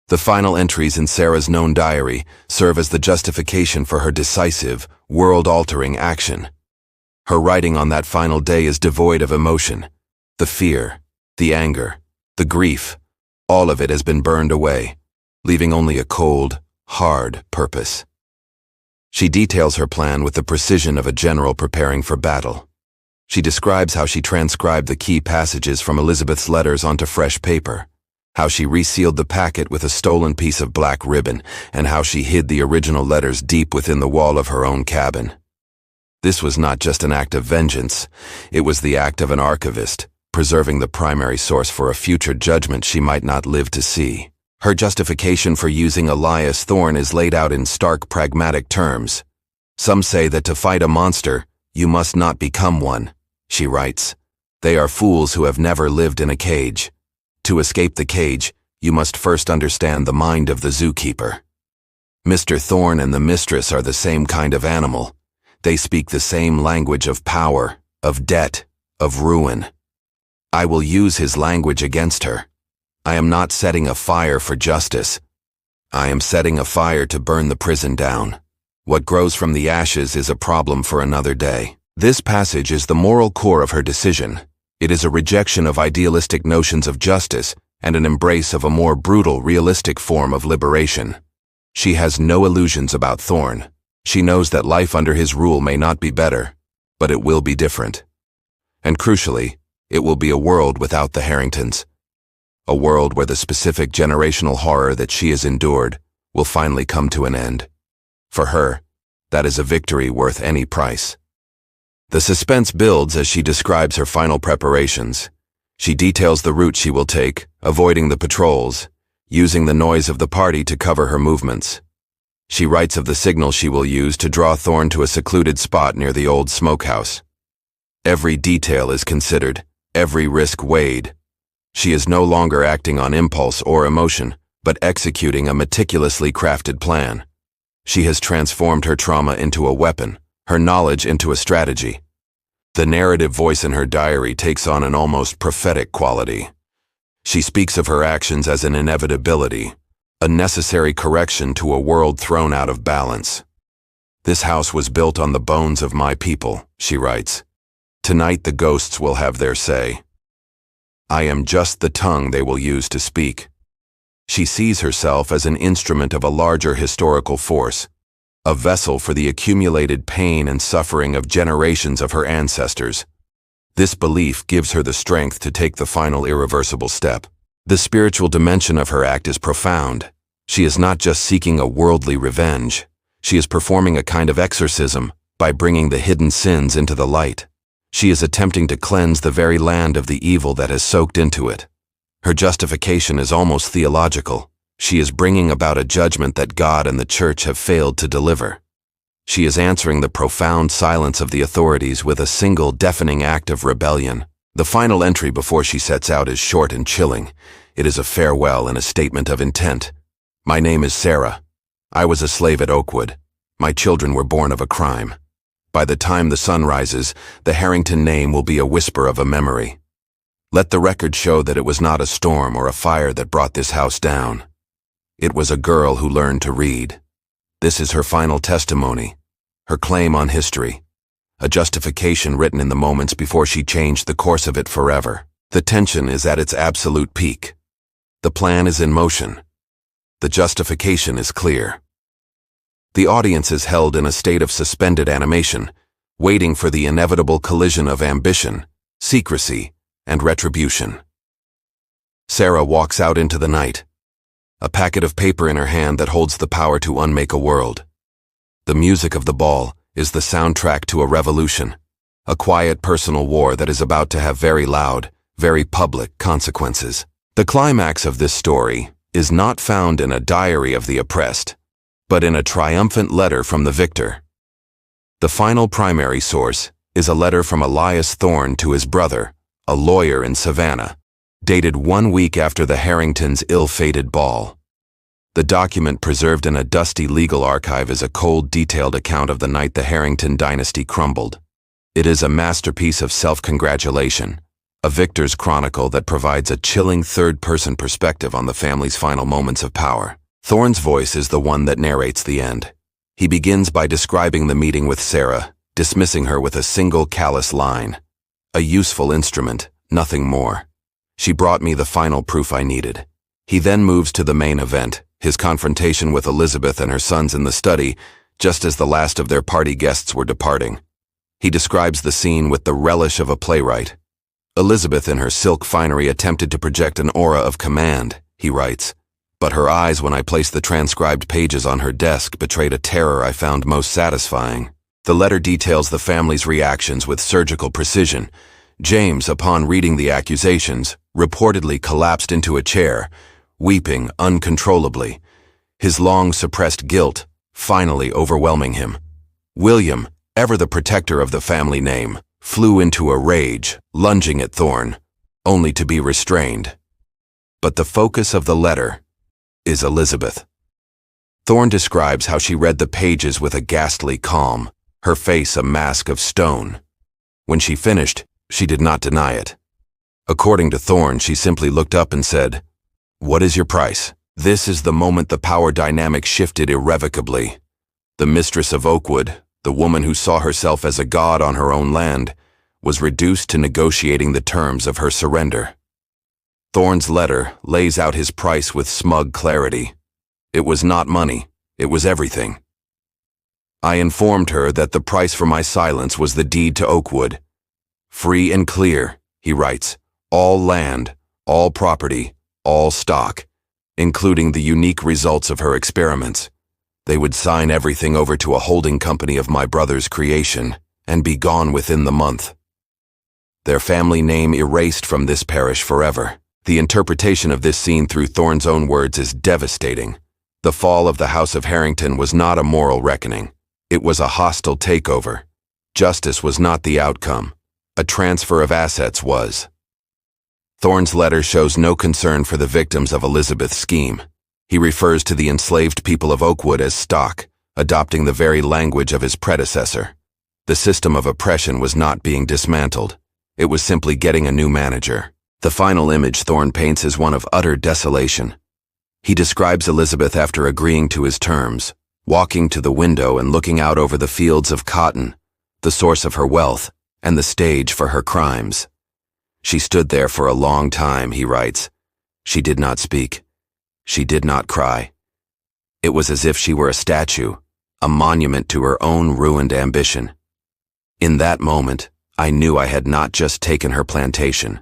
The final entries in Sarah's known diary serve as the justification for her decisive, world-altering action. Her writing on that final day is devoid of emotion. The fear, the anger, the grief, all of it has been burned away, leaving only a cold, hard purpose. She details her plan with the precision of a general preparing for battle. She describes how she transcribed the key passages from Elizabeth's letters onto fresh paper, how she resealed the packet with a stolen piece of black ribbon, and how she hid the original letters deep within the wall of her own cabin. This was not just an act of vengeance, it was the act of an archivist, preserving the primary source for a future judgment she might not live to see. Her justification for using Elias Thorne is laid out in stark, pragmatic terms. Some say that to fight a monster, you must not become one, she writes. They are fools who have never lived in a cage. To escape the cage, you must first understand the mind of the zookeeper. Mr. Thorne and the mistress are the same kind of animal. They speak the same language of power, of debt, of ruin. I will use his language against her. I am not setting a fire for justice. I am setting a fire to burn the prison down. What grows from the ashes is a problem for another day. This passage is the moral core of her decision. It is a rejection of idealistic notions of justice and an embrace of a more brutal, realistic form of liberation. She has no illusions about Thorn. She knows that life under his rule may not be better, but it will be different. And crucially, it will be a world without the Harringtons. A world where the specific generational horror that she has endured will finally come to an end. For her, that is a victory worth any price. The suspense builds as she describes her final preparations. She details the route she will take, avoiding the patrols, using the noise of the party to cover her movements. She writes of the signal she will use to draw Thorn to a secluded spot near the old smokehouse. Every detail is considered, every risk weighed. She is no longer acting on impulse or emotion, but executing a meticulously crafted plan. She has transformed her trauma into a weapon, her knowledge into a strategy. The narrative voice in her diary takes on an almost prophetic quality. She speaks of her actions as an inevitability, a necessary correction to a world thrown out of balance. "This house was built on the bones of my people," she writes. "Tonight the ghosts will have their say. I am just the tongue they will use to speak." She sees herself as an instrument of a larger historical force, a vessel for the accumulated pain and suffering of generations of her ancestors. This belief gives her the strength to take the final irreversible step. The spiritual dimension of her act is profound. She is not just seeking a worldly revenge. She is performing a kind of exorcism by bringing the hidden sins into the light. She is attempting to cleanse the very land of the evil that has soaked into it. Her justification is almost theological. She is bringing about a judgment that God and the Church have failed to deliver. She is answering the profound silence of the authorities with a single deafening act of rebellion. The final entry before she sets out is short and chilling. It is a farewell and a statement of intent. "My name is Sarah. I was a slave at Oakwood. My children were born of a crime. By the time the sun rises, the Harrington name will be a whisper of a memory. Let the record show that it was not a storm or a fire that brought this house down. It was a girl who learned to read." This is her final testimony, her claim on history, a justification written in the moments before she changed the course of it forever. The tension is at its absolute peak. The plan is in motion. The justification is clear. The audience is held in a state of suspended animation, waiting for the inevitable collision of ambition, secrecy, and retribution. Sarah walks out into the night, a packet of paper in her hand that holds the power to unmake a world. The music of the ball is the soundtrack to a revolution, a quiet personal war that is about to have very loud, very public consequences. The climax of this story is not found in a diary of the oppressed, but in a triumphant letter from the victor. The final primary source is a letter from Elias Thorne to his brother, a lawyer in Savannah, dated 1 week after the Harringtons' ill-fated ball. The document preserved in a dusty legal archive is a cold, detailed account of the night the Harrington dynasty crumbled. It is a masterpiece of self-congratulation, a victor's chronicle that provides a chilling third-person perspective on the family's final moments of power. Thorne's voice is the one that narrates the end. He begins by describing the meeting with Sarah, dismissing her with a single callous line. "A useful instrument, nothing more. She brought me the final proof I needed." He then moves to the main event, his confrontation with Elizabeth and her sons in the study, just as the last of their party guests were departing. He describes the scene with the relish of a playwright. "Elizabeth in her silk finery attempted to project an aura of command," he writes, "but her eyes when I placed the transcribed pages on her desk betrayed a terror I found most satisfying." The letter details the family's reactions with surgical precision. James, upon reading the accusations, reportedly collapsed into a chair, weeping uncontrollably, his long-suppressed guilt finally overwhelming him. William, ever the protector of the family name, flew into a rage, lunging at Thorne, only to be restrained. But the focus of the letter is Elizabeth. Thorne describes how she read the pages with a ghastly calm, her face a mask of stone. When she finished, she did not deny it. According to Thorne, she simply looked up and said, "What is your price?" This is the moment the power dynamic shifted irrevocably. The mistress of Oakwood, the woman who saw herself as a god on her own land, was reduced to negotiating the terms of her surrender. Thorne's letter lays out his price with smug clarity. It was not money, it was everything. I informed her that the price for my silence was the deed to Oakwood. Free and clear, he writes, all land, all property, all stock, including the unique results of her experiments. They would sign everything over to a holding company of my brother's creation and be gone within the month. Their family name erased from this parish forever. The interpretation of this scene through Thorne's own words is devastating. The fall of the House of Harrington was not a moral reckoning. It was a hostile takeover. Justice was not the outcome. A transfer of assets was. Thorne's letter shows no concern for the victims of Elizabeth's scheme. He refers to the enslaved people of Oakwood as stock, adopting the very language of his predecessor. The system of oppression was not being dismantled. It was simply getting a new manager. The final image Thorne paints is one of utter desolation. He describes Elizabeth after agreeing to his terms, walking to the window and looking out over the fields of cotton, the source of her wealth, and the stage for her crimes. She stood there for a long time, he writes. She did not speak. She did not cry. It was as if she were a statue, a monument to her own ruined ambition. In that moment, I knew I had not just taken her plantation.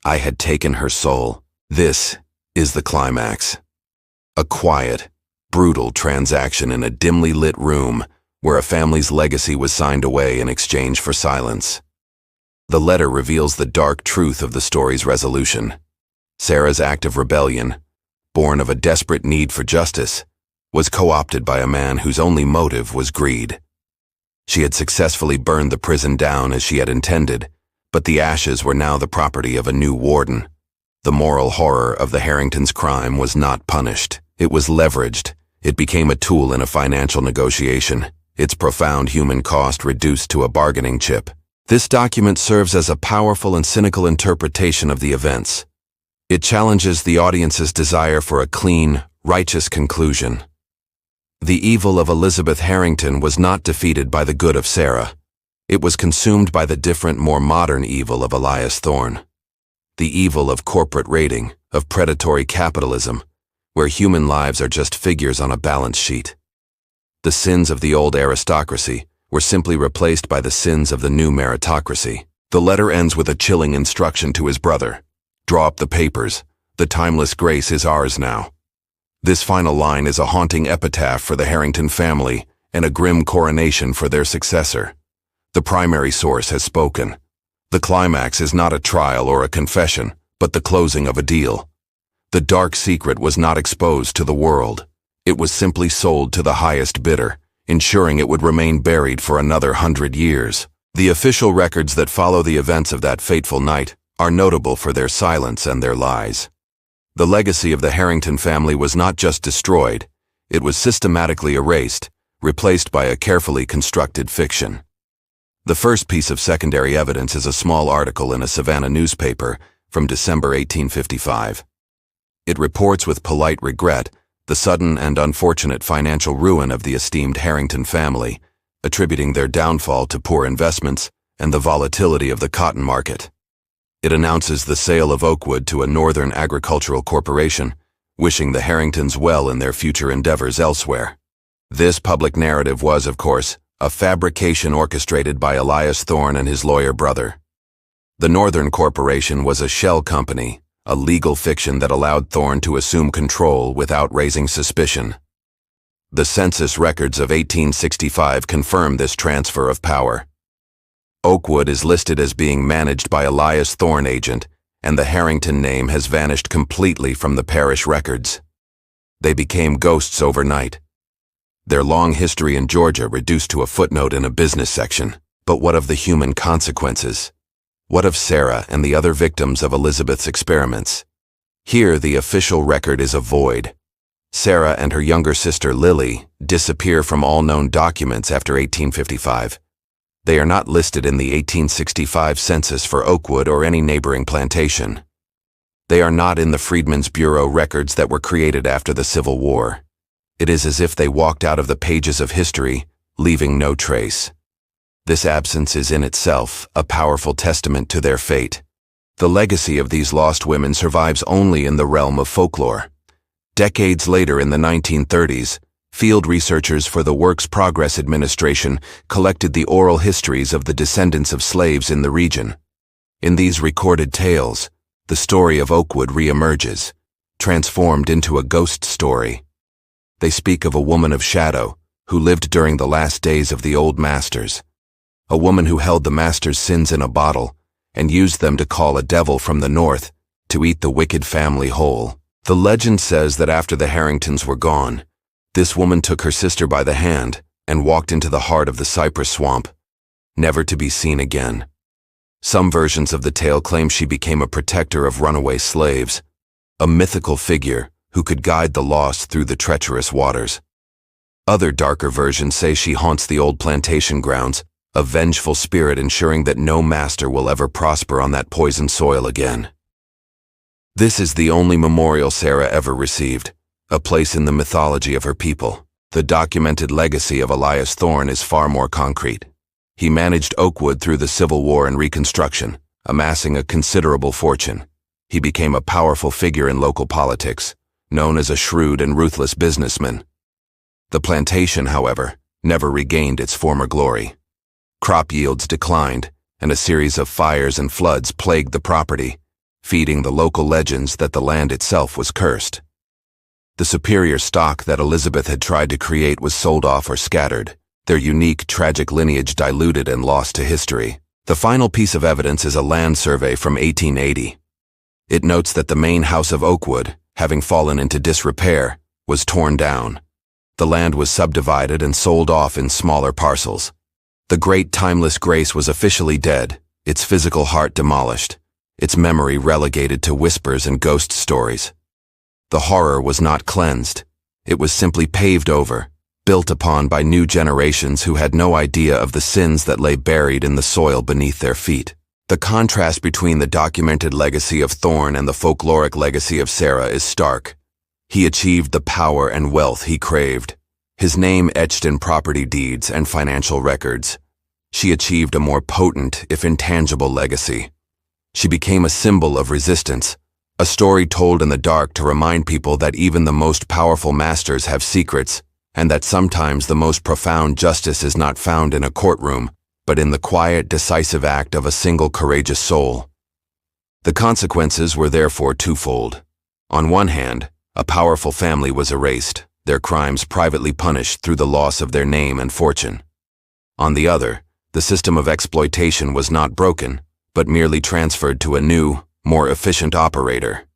I had taken her soul. This is the climax. A quiet, brutal transaction in a dimly lit room where a family's legacy was signed away in exchange for silence. The letter reveals the dark truth of the story's resolution. Sarah's act of rebellion, born of a desperate need for justice, was co-opted by a man whose only motive was greed. She had successfully burned the prison down as she had intended, but the ashes were now the property of a new warden. The moral horror of the Harringtons' crime was not punished. It was leveraged. It became a tool in a financial negotiation, its profound human cost reduced to a bargaining chip. This document serves as a powerful and cynical interpretation of the events. It challenges the audience's desire for a clean, righteous conclusion. The evil of Elizabeth Harrington was not defeated by the good of Sarah. It was consumed by the different, more modern evil of Elias Thorne. The evil of corporate raiding, of predatory capitalism, where human lives are just figures on a balance sheet. The sins of the old aristocracy were simply replaced by the sins of the new meritocracy. The letter ends with a chilling instruction to his brother. Draw up the papers. The timeless grace is ours now. This final line is a haunting epitaph for the Harrington family and a grim coronation for their successor. The primary source has spoken. The climax is not a trial or a confession, but the closing of a deal. The dark secret was not exposed to the world. It was simply sold to the highest bidder, ensuring it would remain buried for another 100 years. The official records that follow the events of that fateful night are notable for their silence and their lies. The legacy of the Harrington family was not just destroyed, it was systematically erased, replaced by a carefully constructed fiction. The first piece of secondary evidence is a small article in a Savannah newspaper from December 1855. It reports with polite regret the sudden and unfortunate financial ruin of the esteemed Harrington family, attributing their downfall to poor investments and the volatility of the cotton market. It announces the sale of Oakwood to a northern agricultural corporation, wishing the Harringtons well in their future endeavors elsewhere. This public narrative was, of course, a fabrication orchestrated by Elias Thorne and his lawyer brother. The Northern Corporation was a shell company, a legal fiction that allowed Thorne to assume control without raising suspicion. The census records of 1865 confirm this transfer of power. Oakwood is listed as being managed by Elias Thorne agent, and the Harrington name has vanished completely from the parish records. They became ghosts overnight. Their long history in Georgia reduced to a footnote in a business section. But what of the human consequences? What of Sarah and the other victims of Elizabeth's experiments? Here, the official record is a void. Sarah and her younger sister Lily disappear from all known documents after 1855. They are not listed in the 1865 census for Oakwood or any neighboring plantation. They are not in the Freedmen's Bureau records that were created after the Civil War. It is as if they walked out of the pages of history, leaving no trace. This absence is in itself a powerful testament to their fate. The legacy of these lost women survives only in the realm of folklore. Decades later, in the 1930s, field researchers for the Works Progress Administration collected the oral histories of the descendants of slaves in the region. In these recorded tales, the story of Oakwood reemerges, transformed into a ghost story. They speak of a woman of shadow who lived during the last days of the old masters, a woman who held the master's sins in a bottle and used them to call a devil from the north to eat the wicked family whole. The legend says that after the Harringtons were gone, this woman took her sister by the hand and walked into the heart of the cypress swamp, never to be seen again. Some versions of the tale claim she became a protector of runaway slaves, a mythical figure who could guide the lost through the treacherous waters. Other darker versions say she haunts the old plantation grounds, a vengeful spirit ensuring that no master will ever prosper on that poisoned soil again. This is the only memorial Sarah ever received, a place in the mythology of her people. The documented legacy of Elias Thorne is far more concrete. He managed Oakwood through the Civil War and Reconstruction, amassing a considerable fortune. He became a powerful figure in local politics, known as a shrewd and ruthless businessman. The plantation, however, never regained its former glory. Crop yields declined, and a series of fires and floods plagued the property, feeding the local legends that the land itself was cursed. The superior stock that Elizabeth had tried to create was sold off or scattered, their unique, tragic lineage diluted and lost to history. The final piece of evidence is a land survey from 1880. It notes that the main house of Oakwood, having fallen into disrepair, was torn down. The land was subdivided and sold off in smaller parcels. The great timeless grace was officially dead, its physical heart demolished, its memory relegated to whispers and ghost stories. The horror was not cleansed. It was simply paved over, built upon by new generations who had no idea of the sins that lay buried in the soil beneath their feet. The contrast between the documented legacy of Thorne and the folkloric legacy of Sarah is stark. He achieved the power and wealth he craved, his name etched in property deeds and financial records. She achieved a more potent, if intangible, legacy. She became a symbol of resistance, a story told in the dark to remind people that even the most powerful masters have secrets, and that sometimes the most profound justice is not found in a courtroom, but in the quiet, decisive act of a single courageous soul. The consequences were therefore twofold. On one hand, a powerful family was erased, their crimes privately punished through the loss of their name and fortune. On the other, the system of exploitation was not broken, but merely transferred to a new, more efficient operator.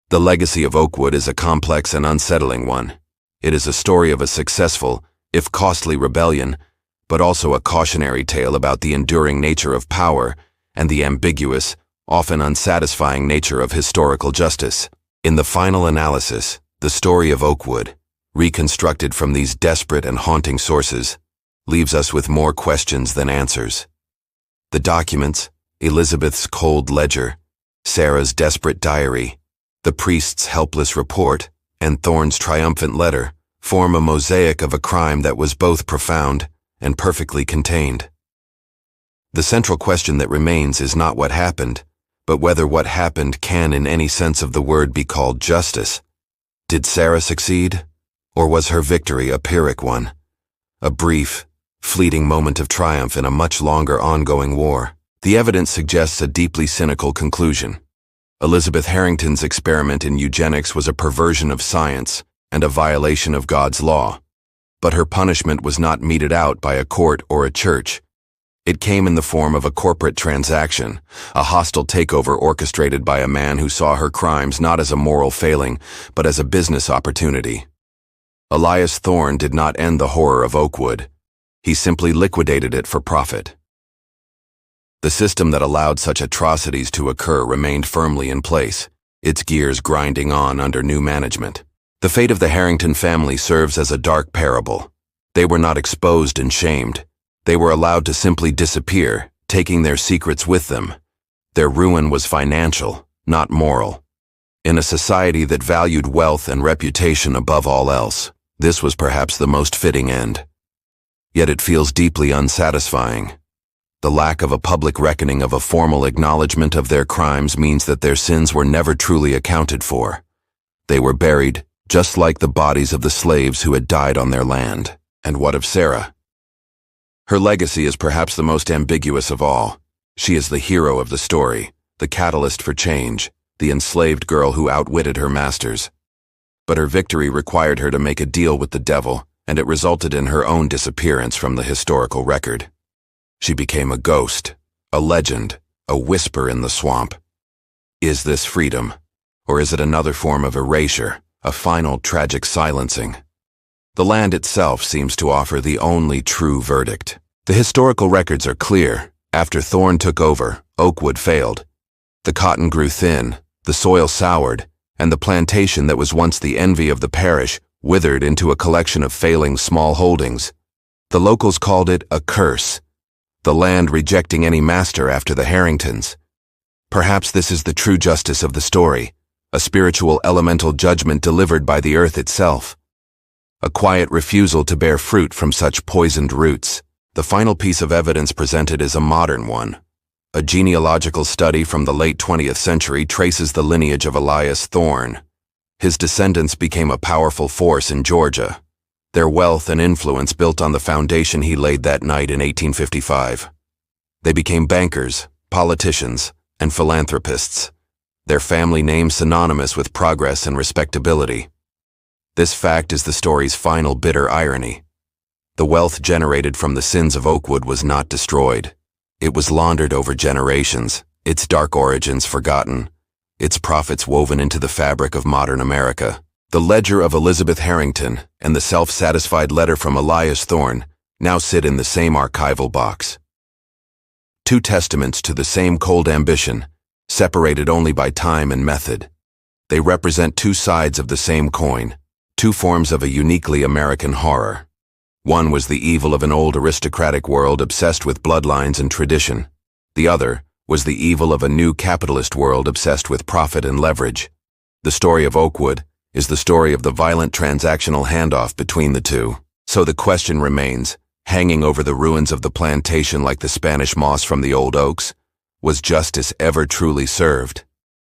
The legacy of Oakwood is a complex and unsettling one. It is a story of a successful, if costly, rebellion, but also a cautionary tale about the enduring nature of power and the ambiguous, often unsatisfying nature of historical justice. In the final analysis, the story of Oakwood, reconstructed from these desperate and haunting sources, leaves us with more questions than answers. The documents, Elizabeth's cold ledger, Sarah's desperate diary, the priest's helpless report, and Thorne's triumphant letter, form a mosaic of a crime that was both profound and perfectly contained. The central question that remains is not what happened, but whether what happened can in any sense of the word be called justice. Did Sarah succeed, or was her victory a Pyrrhic one? A brief, fleeting moment of triumph in a much longer ongoing war? The evidence suggests a deeply cynical conclusion. Elizabeth Harrington's experiment in eugenics was a perversion of science and a violation of God's law. But her punishment was not meted out by a court or a church. It came in the form of a corporate transaction, a hostile takeover orchestrated by a man who saw her crimes not as a moral failing, but as a business opportunity. Elias Thorne did not end the horror of Oakwood. He simply liquidated it for profit. The system that allowed such atrocities to occur remained firmly in place, its gears grinding on under new management. The fate of the Harrington family serves as a dark parable. They were not exposed and shamed. They were allowed to simply disappear, taking their secrets with them. Their ruin was financial, not moral. In a society that valued wealth and reputation above all else, this was perhaps the most fitting end. Yet it feels deeply unsatisfying. The lack of a public reckoning of a formal acknowledgement of their crimes means that their sins were never truly accounted for. They were buried, just like the bodies of the slaves who had died on their land. And what of Sarah? Her legacy is perhaps the most ambiguous of all. She is the hero of the story, the catalyst for change, the enslaved girl who outwitted her masters. But her victory required her to make a deal with the devil, and it resulted in her own disappearance from the historical record. She became a ghost, a legend, a whisper in the swamp. Is this freedom? Or is it another form of erasure, a final tragic silencing? The land itself seems to offer the only true verdict. The historical records are clear. After Thorne took over, Oakwood failed. The cotton grew thin, the soil soured, and the plantation that was once the envy of the parish withered into a collection of failing small holdings. The locals called it a curse, the land rejecting any master after the Harringtons. Perhaps this is the true justice of the story, a spiritual elemental judgment delivered by the earth itself. A quiet refusal to bear fruit from such poisoned roots. The final piece of evidence presented is a modern one. A genealogical study from the late 20th century traces the lineage of Elias Thorne. His descendants became a powerful force in Georgia. Their wealth and influence built on the foundation he laid that night in 1855. They became bankers, politicians, and philanthropists, their family name synonymous with progress and respectability. This fact is the story's final bitter irony. The wealth generated from the sins of Oakwood was not destroyed. It was laundered over generations, its dark origins forgotten, its profits woven into the fabric of modern America. The ledger of Elizabeth Harrington and the self-satisfied letter from Elias Thorne now sit in the same archival box. Two testaments to the same cold ambition, separated only by time and method. They represent two sides of the same coin, two forms of a uniquely American horror. One was the evil of an old aristocratic world obsessed with bloodlines and tradition. The other was the evil of a new capitalist world obsessed with profit and leverage. The story of Oakwood is the story of the violent transactional handoff between the two. So the question remains, hanging over the ruins of the plantation like the Spanish moss from the old oaks, was justice ever truly served?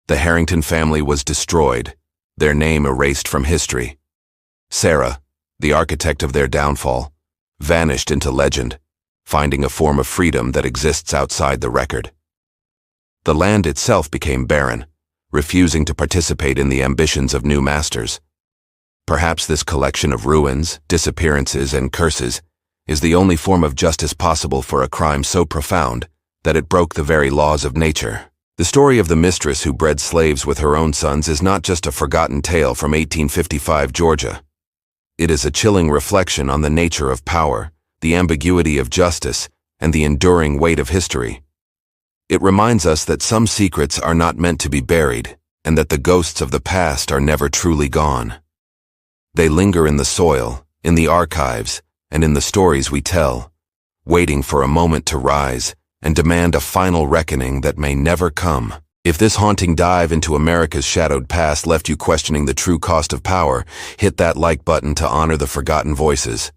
The Harrington family was destroyed, their name erased from history. Sarah, the architect of their downfall, vanished into legend, finding a form of freedom that exists outside the record. The land itself became barren, refusing to participate in the ambitions of new masters. Perhaps this collection of ruins, disappearances, and curses is the only form of justice possible for a crime so profound that it broke the very laws of nature. The story of the mistress who bred slaves with her own sons is not just a forgotten tale from 1855 Georgia. It is a chilling reflection on the nature of power, the ambiguity of justice, and the enduring weight of history. It reminds us that some secrets are not meant to be buried, and that the ghosts of the past are never truly gone. They linger in the soil, in the archives, and in the stories we tell, waiting for a moment to rise and demand a final reckoning that may never come. If this haunting dive into America's shadowed past left you questioning the true cost of power, hit that like button to honor the forgotten voices.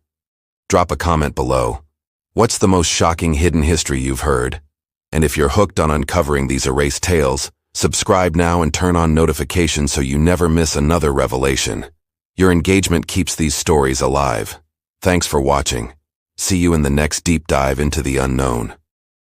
Drop a comment below. What's the most shocking hidden history you've heard? And if you're hooked on uncovering these erased tales, subscribe now and turn on notifications so you never miss another revelation. Your engagement keeps these stories alive. Thanks for watching. See you in the next deep dive into the unknown.